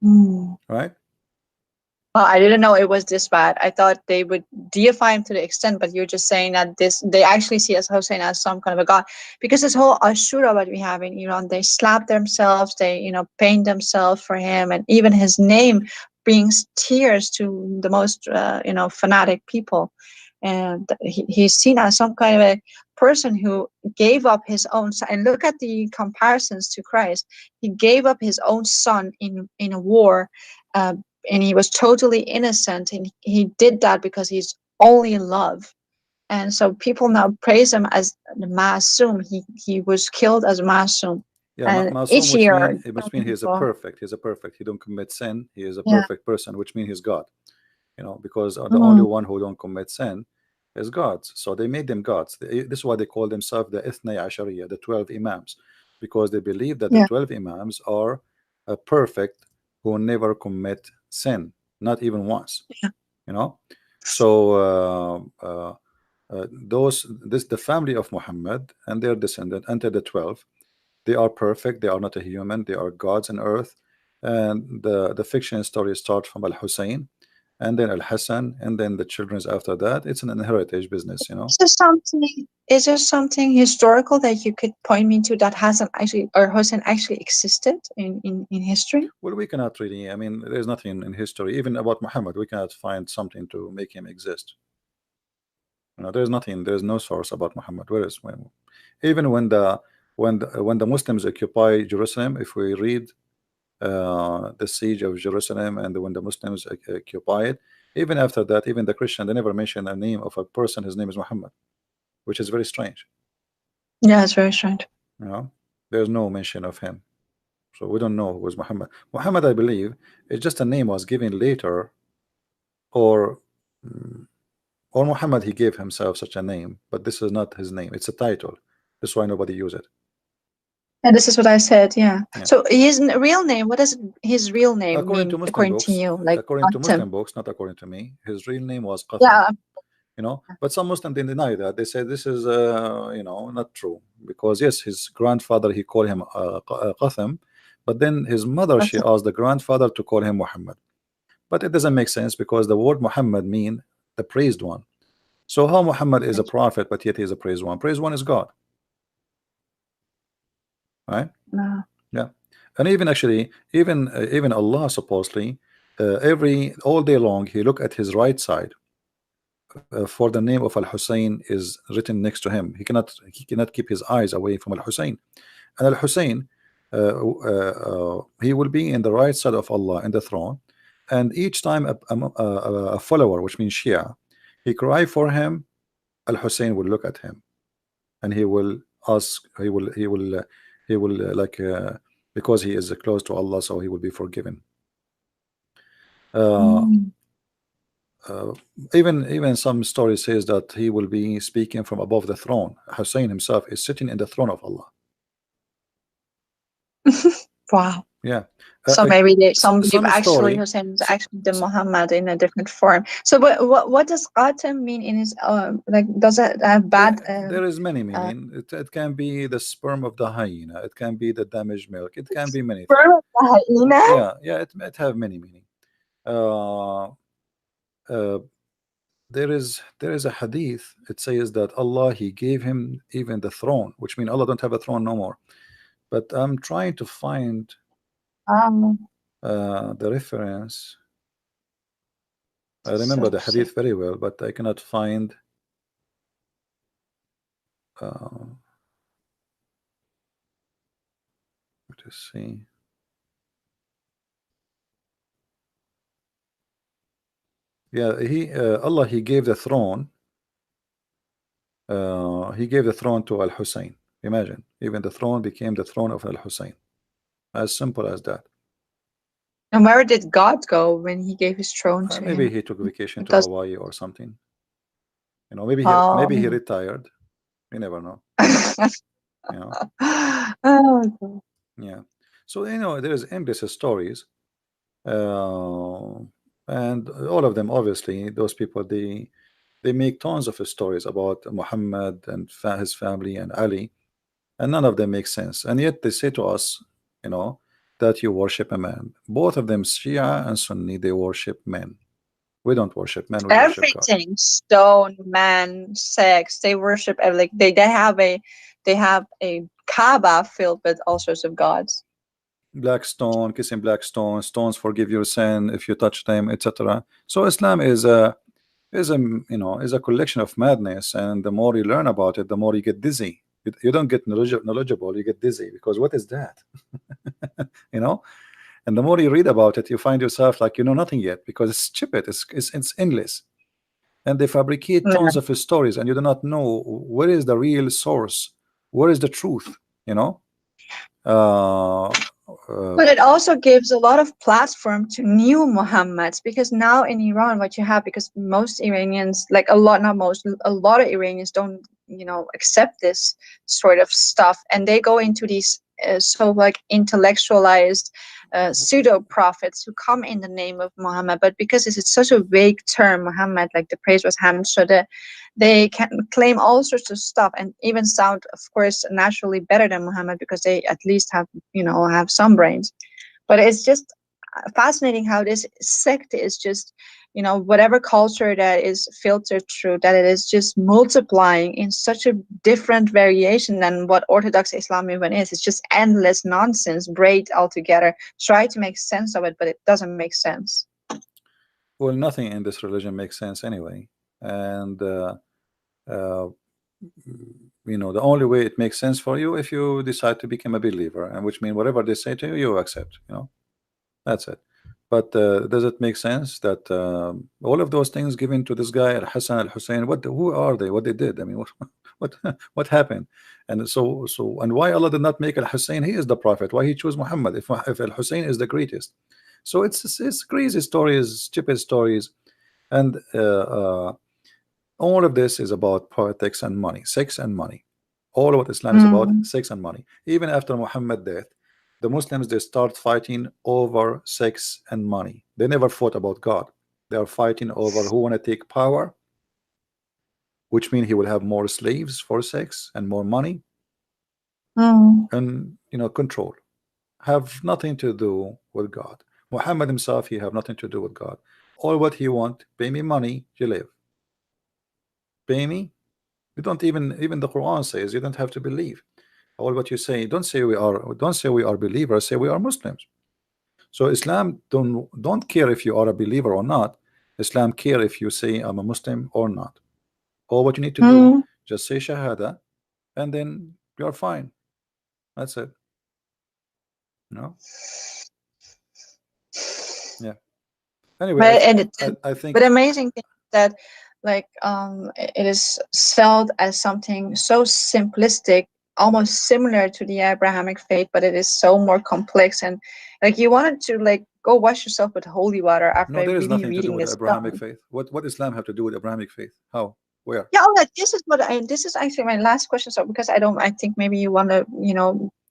Hmm. right? Well, I didn't know it was this bad. I thought they would deify him to the extent, but you're just saying that this they actually see as Hussein as some kind of a god. Because this whole Ashura what we have in Iran, they slap themselves, they paint themselves for him, and even his name brings tears to the most fanatic people. And he's seen as some kind of a person who gave up his own son. And look at the comparisons to Christ. He gave up his own son in a war. Uh, and he was totally innocent, and he did that because he's only in love. And so people now praise him as the Masum. He was killed as Masum. Yeah, And Masum, each which year mean he is a people, perfect. He's a perfect. He don't commit sin. He is a yeah. perfect person, which means he's God. You know, because the only Mm, one who don't commit sin is gods. So they made them gods. This is why they call themselves the Ithnay Ashariya, the 12 Imams, because they believe that the yeah. 12 Imams are perfect, who never commit sin, not even once. Yeah. You know, so the family of Muhammad and their descendant enter the 12. They are perfect. They are not a human. They are gods on earth. And the fiction story starts from Al Hussein, and then Al-Hassan, and then the children's after that. It's an inheritage business, you know. Is there something historical that you could point me to that Hassan actually or Hussein actually existed in history? Well, we cannot really, I mean, there's nothing in history, even about Muhammad, we cannot find something to make him exist. You know, there's nothing, there's no source about Muhammad. Where is when, even when the Muslims occupy Jerusalem, if we read the siege of Jerusalem and when the Muslims occupy it, even after that, even the Christian, they never mention a name of a person. His name is Muhammad, which is very strange. Yeah, it's very strange. You know, there's no mention of him, so we don't know who was Muhammad. Muhammad, I believe, is just a name was given later, or mm, or Muhammad he gave himself such a name, but this is not his name. It's a title. That's why nobody use it. And this is what I said. Yeah. Yeah. So his real name. What does his real name According to mean Muslim according to books, you? Like according to Atem. Muslim books, not according to me, his real name was Qatham. Yeah. You know, but some Muslims they deny that. They say this is you know, not true, because yes, his grandfather he called him Qatham, but then his mother she asked the grandfather to call him Muhammad. But it doesn't make sense because the word Muhammad mean the praised one. So how Muhammad is a prophet but yet he is a praised one? Praised one is God, right? No. Yeah. And even actually even Allah supposedly every all day long he look at his right side, for the name of Al-Hussein is written next to him. He cannot keep his eyes away from Al-Hussein. And Al-Hussein he will be in the right side of Allah in the throne, and each time a follower, which means Shia, he cry for him, Al-Hussein will look at him and he will ask, he will like because he is close to Allah, so he will be forgiven. uh, Mm. uh, even some story says that he will be speaking from above the throne. Hussein himself is sitting in the throne of Allah. Wow. Yeah. So maybe some believe Some actually story Hussein is actually the Muhammad in a different form. So what does Atem mean in his like? Does it have bad? there is many meaning. It can be the sperm of the hyena, it can be the damaged milk, it can be many things. Sperm of the hyena? Yeah, it have many meaning. uh, uh, there is a hadith. It says that Allah he gave him even the throne, which means Allah don't have a throne no more. But I'm trying to find Um, the reference. I so remember the sick. hadith very well, but I cannot find to see. Yeah, Allah he gave the throne. He gave the throne to Al-Hussein. Imagine, even the throne became the throne of Al-Hussein. As simple as that. And where did God go when He gave His throne to Maybe him? he took vacation to Does Hawaii or something. You know, maybe he um. retired. You never know. You know. Oh, God. Yeah. So you know, there's endless stories, uh, and all of them, obviously, those people they make tons of stories about Muhammad and his family and Ali, and none of them make sense. And yet they say to us, you know, that you worship a man. Both of them, Shia and Sunni, they worship men. We don't worship men, we worship God. Everything, stone, man, sex, they worship like they have a Kaaba filled with all sorts of gods. Black stone, kissing black stone, stones forgive your sin if you touch them, etc. So Islam is a is a collection of madness, and the more you learn about it, the more you get dizzy. You don't get knowledgeable, you get dizzy, because what is that? you know and the more you read about it, you find yourself like you know nothing yet, because it's stupid, it's endless, and they fabricate Yeah. tons of stories, and you do not know where is the real source, where is the truth, you know uh, uh, But it also gives a lot of platform to new Muhammads, because now in Iran, what you have, because most Iranians, like a lot, not most, a lot of Iranians don't, accept this sort of stuff, and they go into these so like intellectualized pseudo prophets who come in the name of Muhammad, but because it's such a vague term, Muhammad, like the praise was Hamd, so they can claim all sorts of stuff and even sound, of course, naturally better than Muhammad because they at least have some brains. But it's just fascinating how this sect is just whatever culture that is filtered through, that it is just multiplying in such a different variation than what Orthodox Islam even is. It's just endless nonsense, braid altogether. Try to make sense of it, but it doesn't make sense. Well, nothing in this religion makes sense anyway, and uh, the only way it makes sense for you if you decide to become a believer, and which means whatever they say to you, you accept. That's it. But does it make sense that all of those things given to this guy Al Hassan Al Hussein? Who are they? What they did? I mean, what what happened? And and why Allah did not make Al Hussein? He is the prophet. Why he chose Muhammad if Al Hussein is the greatest? So it's crazy stories, stupid stories, and all of this is about politics and money, sex and money. All of what Islam is about, Mm. sex and money. Even after Muhammad's death, the Muslims, they start fighting over sex and money. They never fought about God. They are fighting over who want to take power, which means he will have more slaves for sex and more money Mm. and control. Have nothing to do with God. Muhammad himself, he have nothing to do with God. All what he want, pay me money, you live. Pay me. You don't even the Quran says you don't have to believe. All what you say, don't say we are believers, say we are Muslims. So Islam don't care if you are a believer or not. Islam care if you say I'm a Muslim or not. All what you need to do, Mm. just say Shahada, and then you're fine. That's it. No. Yeah. Anyway, But and I but think amazing thing is that, like, it is sold as something so simplistic, almost similar to the Abrahamic faith, but it is so more complex. And like, you wanted to like go wash yourself with holy water no, after there is really nothing to do reading with this the stuff. Abrahamic faith. What Islam have to do with Abrahamic faith? How? Where? Yeah, this is what this is actually my last question. So because I think maybe you want to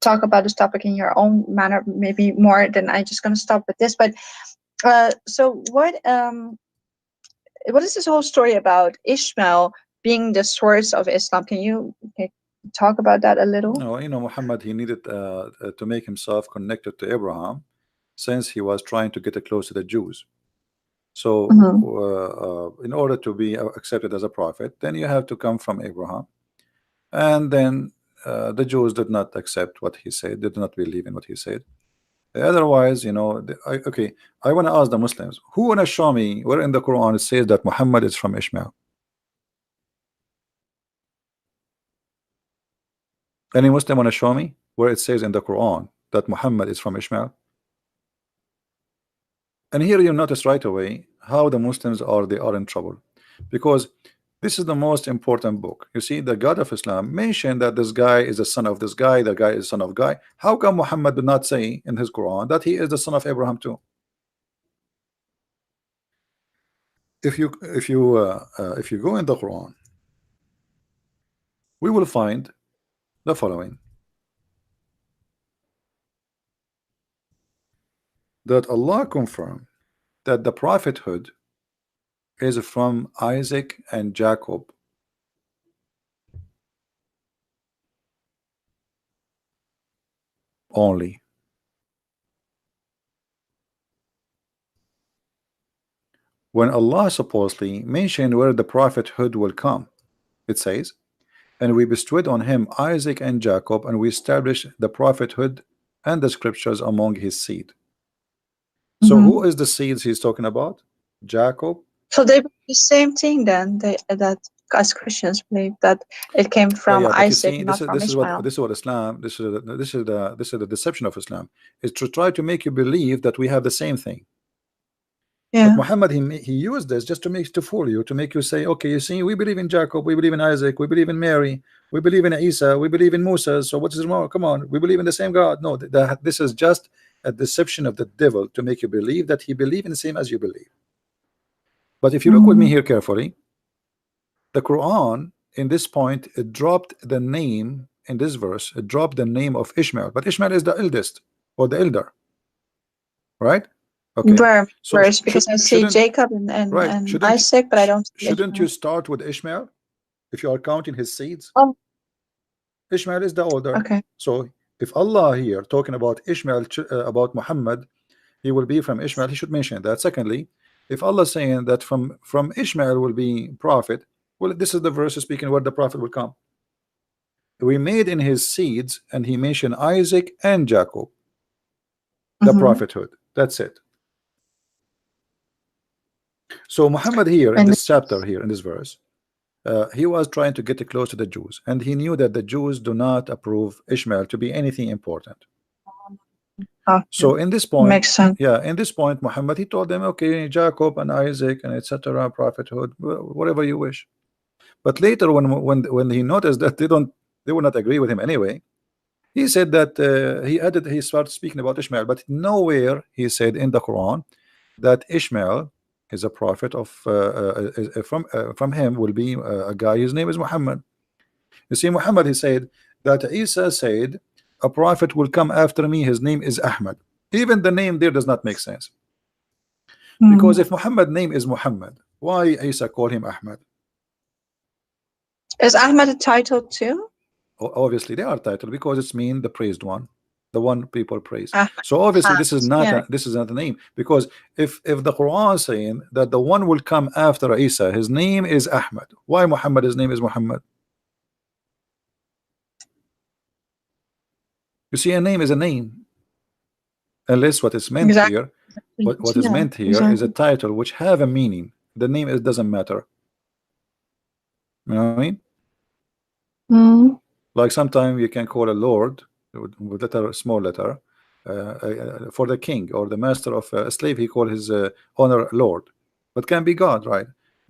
talk about this topic in your own manner, maybe more than I just gonna stop with this. But so what is this whole story about Ishmael being the source of Islam? Can you talk about that a little? No, Muhammad, he needed to make himself connected to Abraham, since he was trying to get close to the Jews. So, Mm-hmm. in order to be accepted as a prophet, then you have to come from Abraham. And then the Jews did not accept what he said, did not believe in what he said. Otherwise, okay, I want to ask the Muslims, who want to show me where in the Quran it says that Muhammad is from Ishmael? Any Muslim want to show me where it says in the Quran that Muhammad is from Ishmael? And here you notice right away how the Muslims are in trouble, because this is the most important book. You see, the God of Islam mentioned that this guy is the son of this guy, the guy is son of guy. How come Muhammad did not say in his Quran that he is the son of Abraham too? If you go in the Quran, we will find the following: that Allah confirmed that the prophethood is from Isaac and Jacob only. When Allah supposedly mentioned where the prophethood will come, it says, and we bestowed on him Isaac and Jacob, and we established the prophethood and the scriptures among his seed. So Mm-hmm. who is the seeds he's talking about? Jacob. So they believe the same thing then. That as Christians believe that it came Yeah, from yeah, but you Isaac, see, not from Ishmael. this is what Islam, this is the deception of Islam, is to try to make you believe that we have the same thing. But Yeah. Muhammad, he used this just to fool you, to make you say, okay, you see, we believe in Jacob, we believe in Isaac, we believe in Mary, we believe in Isa, we believe in Musa. So what is wrong? Come on, we believe in the same God. No, this is just a deception of the devil to make you believe that he believe in the same as you believe. But if you look with me Mm. here carefully, the Quran in this point, it dropped the name in this verse, it dropped the name of Ishmael, but Ishmael is the eldest or the elder, right? Okay, Where so verse? Because I see shouldn't, Jacob right, and Isaac, but I don't see shouldn't you Ishmael. start with Ishmael if you are counting his seeds? Oh, Ishmael is the older. okay. So if Allah here talking about Ishmael, about Muhammad, he will be from Ishmael, he should mention that. Secondly, If Allah is saying that from Ishmael will be prophet, well, this is the verse speaking where the prophet will come. We made in his seeds, and he mentioned Isaac and Jacob, the prophethood. That's it. So Muhammad here in And this chapter, here in this verse, he was trying to get close to the Jews, and he knew that the Jews do not approve Ishmael to be anything important. So in this point, makes sense. yeah, in this point, Muhammad, he told them, okay, Jacob and Isaac and etc. prophethood, whatever you wish. But later, when he noticed that they will not agree with him anyway, he said that he started speaking about Ishmael, but nowhere he said in the Quran that Ishmael is a prophet of from him will be a guy. His name is Muhammad. You see, Muhammad, he said that Isa said a prophet will come after me. His name is Ahmad. Even the name there does not make sense, because if Muhammad name is Muhammad, why Isa call him Ahmad? Is Ahmad a title too? Obviously they are titled because it's mean the praised one, the one people praise. Ahmad. So obviously this is not Yeah. this is not a name, because if the Quran is saying that the one will come after Isa, his name is Ahmad, why Muhammad, his name is Muhammad? You see, a name is a name, unless what is meant Exactly. here, what is Yeah, meant here is a title which have a meaning. The name, it doesn't matter. You know what I mean? Like sometimes you can call a lord with letter, small letter, for the king or the master of a slave, he call his honor lord, but can be God, right?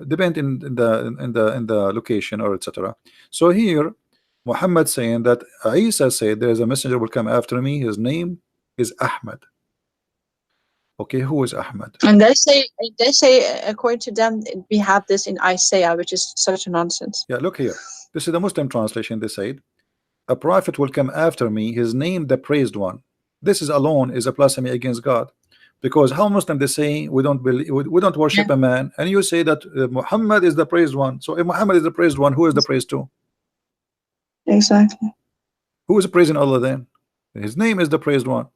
Depend in the location or etc. So here Muhammad saying that Isa said there is a messenger will come after me, his name is Ahmad. Okay, who is Ahmad? And they say according to them we have this in Isaiah, which is such a nonsense. Yeah, look here, this is the Muslim translation. They said a prophet will come after me, his name the praised one. This is alone is a blasphemy against God, because how Muslim they say we don't believe, we don't worship a man, and you say that Muhammad is the praised one. So if Muhammad is the praised one, who is the praised to? Exactly. Who is praising Allah then? His name is the praised one.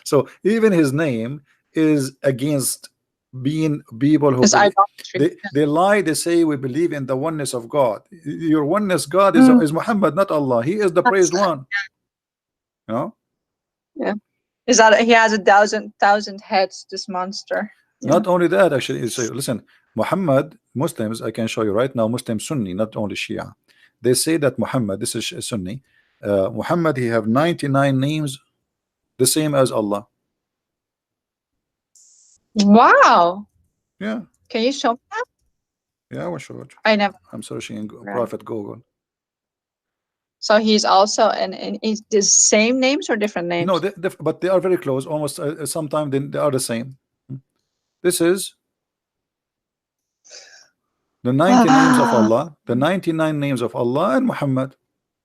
So even his name is against being people who It's believe. idolatry. They lie. They say we believe in the oneness of God. Your oneness God is Muhammad, not Allah. He is the praised one. You know? Yeah. Is that he has a thousand heads, this monster. Not only that, actually, so listen, Muhammad, Muslims, I can show you right now, Muslim Sunni, not only Shia. They say that Muhammad, this is Sunni, Muhammad, he have 99 names, the same as Allah. Wow. Yeah. Can you show me that? Yeah, I will show it. I never. I'm searching in Right. Prophet Google. So he's also and is the same names or different names? No, but they are very close. Almost sometimes they are the same. This is the 90 names of Allah, the 99 names of Allah and Muhammad.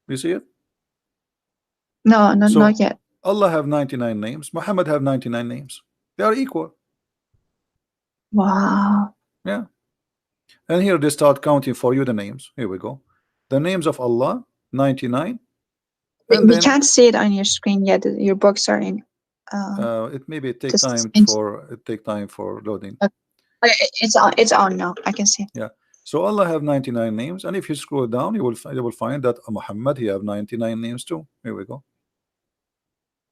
You see it? No, So not yet. Allah have 99 names, Muhammad have 99 names. They are equal. Wow. Yeah. And here they start counting for you the names. Here we go. The names of Allah, 99. And We then can't see it on your screen yet. Your books are in. it maybe take Just time in- for loading. Okay, it's on. It's on now. I can see. Yeah. So Allah have 99 names, and if you scroll down, you will find that Muhammad, he have 99 names too. Here we go.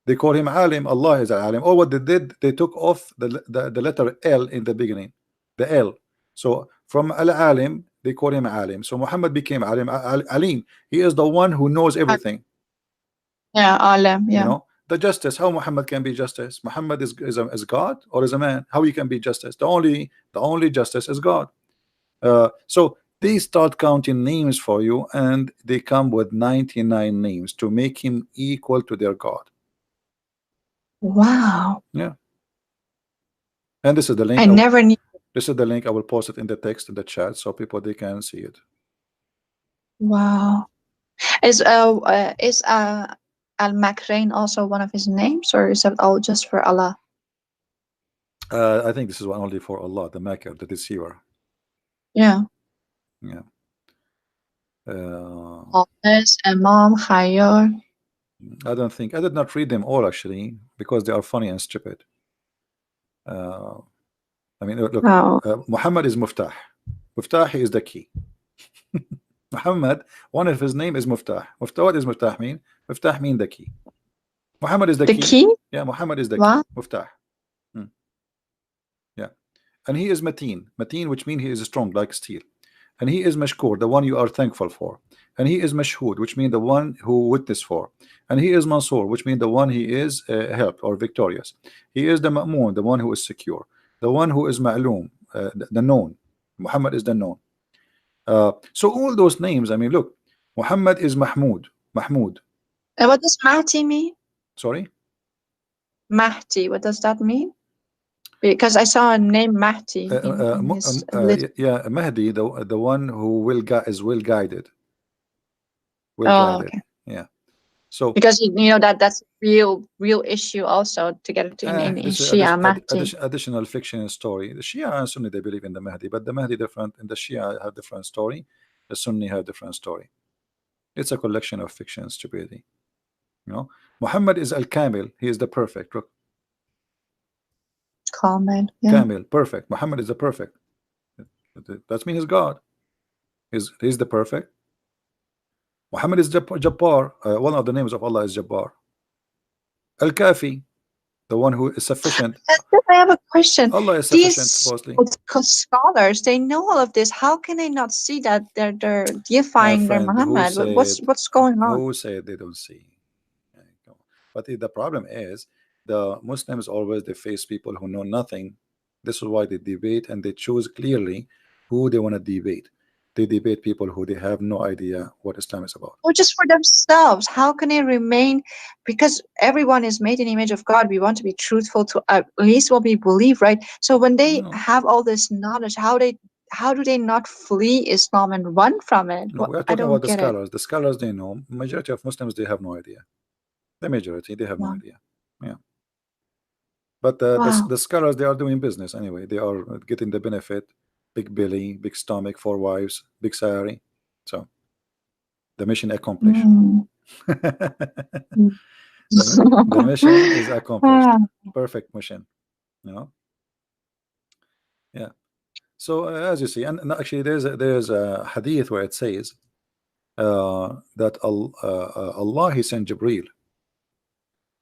They call him Alim. Allah is Alim. Or what they did, they took off the letter L in the beginning, the L. So from Al Alim, they call him Alim. So Muhammad became Alim. Alim. He is the one who knows everything. Yeah, Alam. Yeah. You know, the justice. How Muhammad can be justice? Muhammad is God or is a man? How he can be justice? The only justice is God. So they start counting names for you, and they come with 99 names to make him equal to their God. Wow. Yeah. And this is the link. I never knew. This is the link. I will post it in the text in the chat so people they can see it. Wow. Is Al-Makrain also one of his names, or is it all just for Allah? I think this is one only for Allah, the Maker, the deceiver. Yeah. Yeah. Hafiz, Imam, Khayyar. I don't think I did not read them all actually because they are funny and stupid. Uh, I mean, look, Oh, Muhammad is Muftah. Muftah is the key. Muhammad, one of his name is Muftah. Muftah, what is Muftah mean? Muftah mean the key. Muhammad is the the key. key? Yeah, Muhammad is the What? key. Muftah. Hmm. Yeah. And he is Mateen. Mateen, which means he is strong like steel. And he is Mashkur, the one you are thankful for. And he is Mashhud, which means the one who witness for. And he is Mansur, which means the one he is helped or victorious. He is the Ma'mun, the one who is secure. The one who is Ma'loom, the known. Muhammad is the known. So all those names, I mean, look, Muhammad is Mahmud. Mahmud. And what does Mahdi mean? Sorry? Mahdi, what does that mean? Because I saw a name Mahdi in his list. Yeah, Mahdi, the one who will is well guided. Well Oh, guided. okay. Yeah. So because you know that's real issue also to get it in this is Shia Mahdi. additional fiction story. The Shia and Sunni, they believe in the Mahdi, but the Mahdi different, and the Shia have different story. The Sunni have different story. It's a collection of fiction stupidity. You know, Muhammad is Al Kamil. He is the perfect. Look, Kamil, yeah. Kamil, perfect. Muhammad is the perfect. That means he's God. He's the perfect. Muhammad is Jabbar. One of the names of Allah is Jabbar. Al Kafi, the one who is sufficient. I have a question. Allah is sufficient, These supposedly. scholars, they know all of this. How can they not see that they're deifying their Muhammad? What's going on? Who said they don't see? But the problem is the Muslims always they face people who know nothing. This is why they debate, and they choose clearly who they want to debate. They debate people who they have no idea what Islam is about. Or just for themselves. How can they remain? Because everyone is made in the image of God. We want to be truthful to at least what we believe, right? So when they have all this knowledge, how do they not flee Islam and run from it? No, we are I talking don't about the get it. scholars. The scholars, they know. Majority of Muslims, they have no idea. The majority, they have no idea. Yeah. But the scholars, they are doing business anyway. They are getting the benefit. Big belly, big stomach, 4 wives, big salary. So the mission accomplished. The mission is accomplished. Perfect mission. You know. Yeah. So as you see, and actually there's a hadith where it says that Allah he sent Jibreel,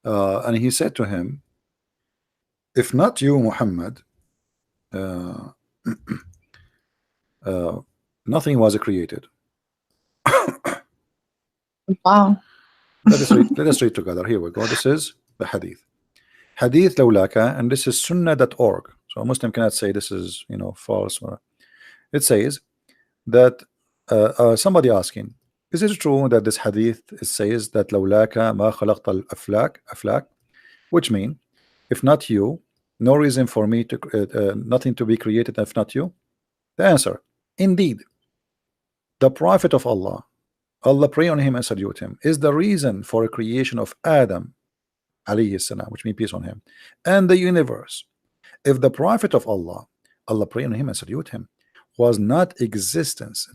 and he said to him, if not you, Muhammad, nothing was created. Wow. Let us read together. Here we go. This is the hadith. Hadith lawlaka, and this is sunnah.org. So a Muslim cannot say this is false. It says that somebody asking, is it true that this hadith says that lawlaka ma khalaqta al-aflak, which mean if not you, no reason for me to nothing to be created if not you? The answer, indeed, the Prophet of Allah, Allah pray on him and salute him, is the reason for a creation of Adam alayhi salam, which means peace on him, and the universe. If the Prophet of Allah, Allah pray on him and salute him, was not existence,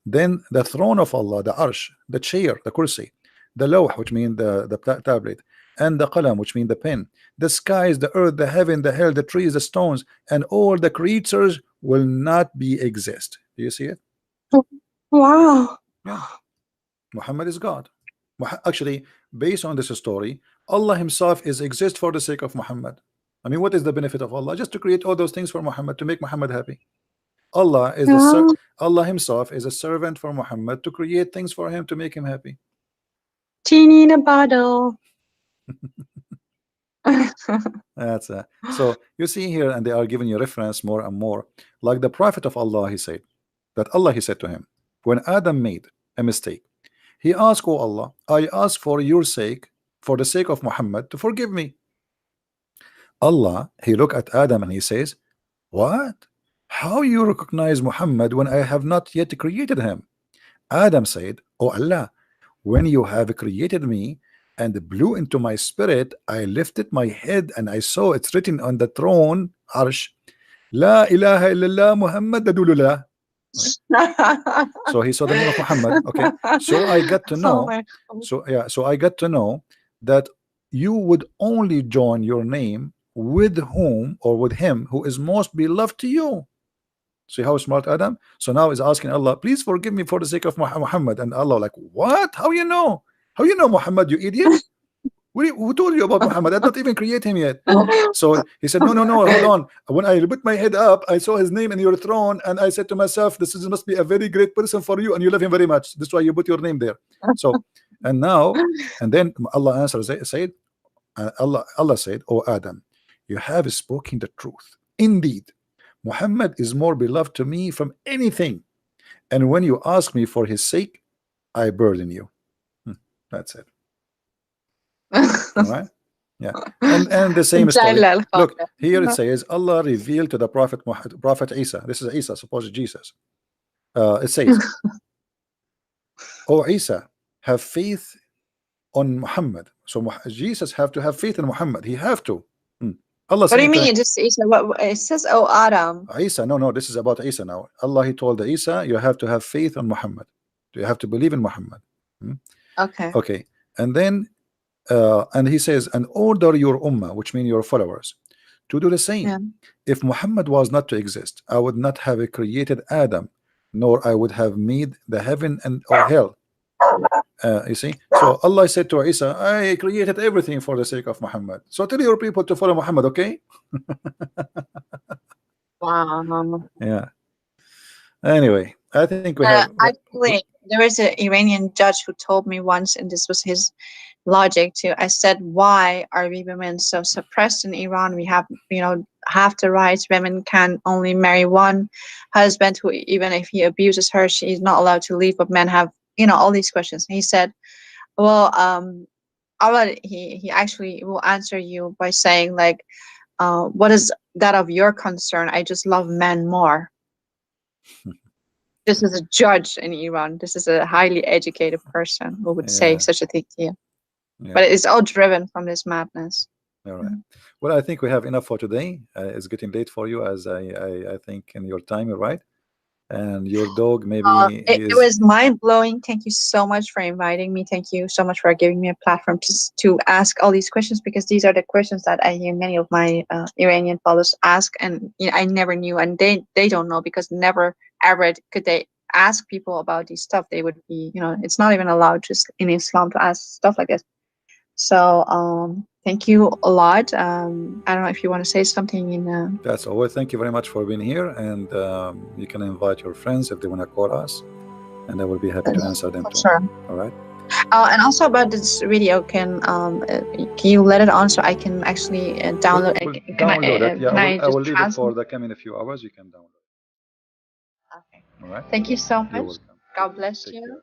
then the throne of Allah, the arsh, the chair, the kursi, the lawh, which means the tablet, and the qalam, which means the pen, the skies, the earth, the heaven, the hell, the trees, the stones, and all the creatures will not be exist. Do you see it? Wow. Yeah. Muhammad is God. Actually, based on this story, Allah himself is exist for the sake of Muhammad. I mean, what is the benefit of Allah? Just to create all those things for Muhammad, to make Muhammad happy. Allah is Allah himself is a servant for Muhammad to create things for him to make him happy. Genie in a bottle. That's so you see here, and they are giving you reference more and more. Like the Prophet of Allah, he said that Allah he said to him, when Adam made a mistake, he asked, oh Allah, I ask for your sake, for the sake of Muhammad, to forgive me. Allah, he looked at Adam and he says, what? How you recognize Muhammad when I have not yet created him? Adam said, oh Allah, when you have created me and blew into my spirit, I lifted my head and I saw it's written on the throne, Arsh, La ilaha illallah Muhammad Dadulullah. So he saw the name of Muhammad. Okay, so I got to know. So I got to know that you would only join your name with whom or with him who is most beloved to you. See how smart Adam? So now he's asking Allah, please forgive me for the sake of Muhammad. And Allah like, what? How you know? How you know Muhammad, you idiot? Who told you about Muhammad? I don't even create him yet. So he said, no, no, no, hold on. When I put my head up, I saw his name in your throne, and I said to myself, must be a very great person for you, and you love him very much. That's why you put your name there. So, and now, and then Allah answers, said, Allah said, oh Adam, you have spoken the truth. Indeed, Muhammad is more beloved to me from anything. And when you ask me for his sake, I burden you. That's it. All right. Yeah. And the same story. Look, here it says Allah revealed to the Prophet Isa. This is Isa, supposed Jesus. It says, oh Isa, have faith on Muhammad. So Jesus have to have faith in Muhammad. He have to. Allah what do you mean? Just Isa? What it says? Oh, Adam. Isa. No. This is about Isa now. Allah, he told Isa, you have to have faith on Muhammad. You have to believe in Muhammad. Okay. Okay. And then, and he says, and order your ummah, which means your followers, to do the same. Yeah. If Muhammad was not to exist, I would not have created Adam, nor I would have made the heaven and or hell. You see, so Allah said to Isa, I created everything for the sake of Muhammad. So tell your people to follow Muhammad, okay? Wow. Yeah. Anyway, I think we have. Actually, there was an Iranian judge who told me once, and this was his logic too. I said, why are we women so suppressed in Iran? We have, half the rights. Women can only marry one husband, who even if he abuses her, she's not allowed to leave. But men have, all these questions. He said, well, Allah, he actually will answer you by saying, like, what is that of your concern? I just love men more. This is a judge in Iran. This is a highly educated person who would say such a thing to you. Yeah. But it's all driven from this madness. All right. Well, I think we have enough for today. It's getting late for you, as I think in your time, right? And your dog, maybe it was mind-blowing. Thank you so much for inviting me. Thank you so much for giving me a platform to ask all these questions, because these are the questions that I hear many of my Iranian followers ask, and I never knew, and they don't know, because never ever could they ask people about these stuff. They would be, it's not even allowed just in Islam to ask stuff like this. So thank you a lot. I don't know if you want to say something in that's all. Thank you very much for being here, and you can invite your friends if they want to call us, and I will be happy to answer them too. Sure. All right. And also about this video, can you let it on so I can actually download it? Download it. Yeah, I will leave it for the coming a few hours. You can download it. Okay. All right. Thank you so much. You're welcome. God bless you.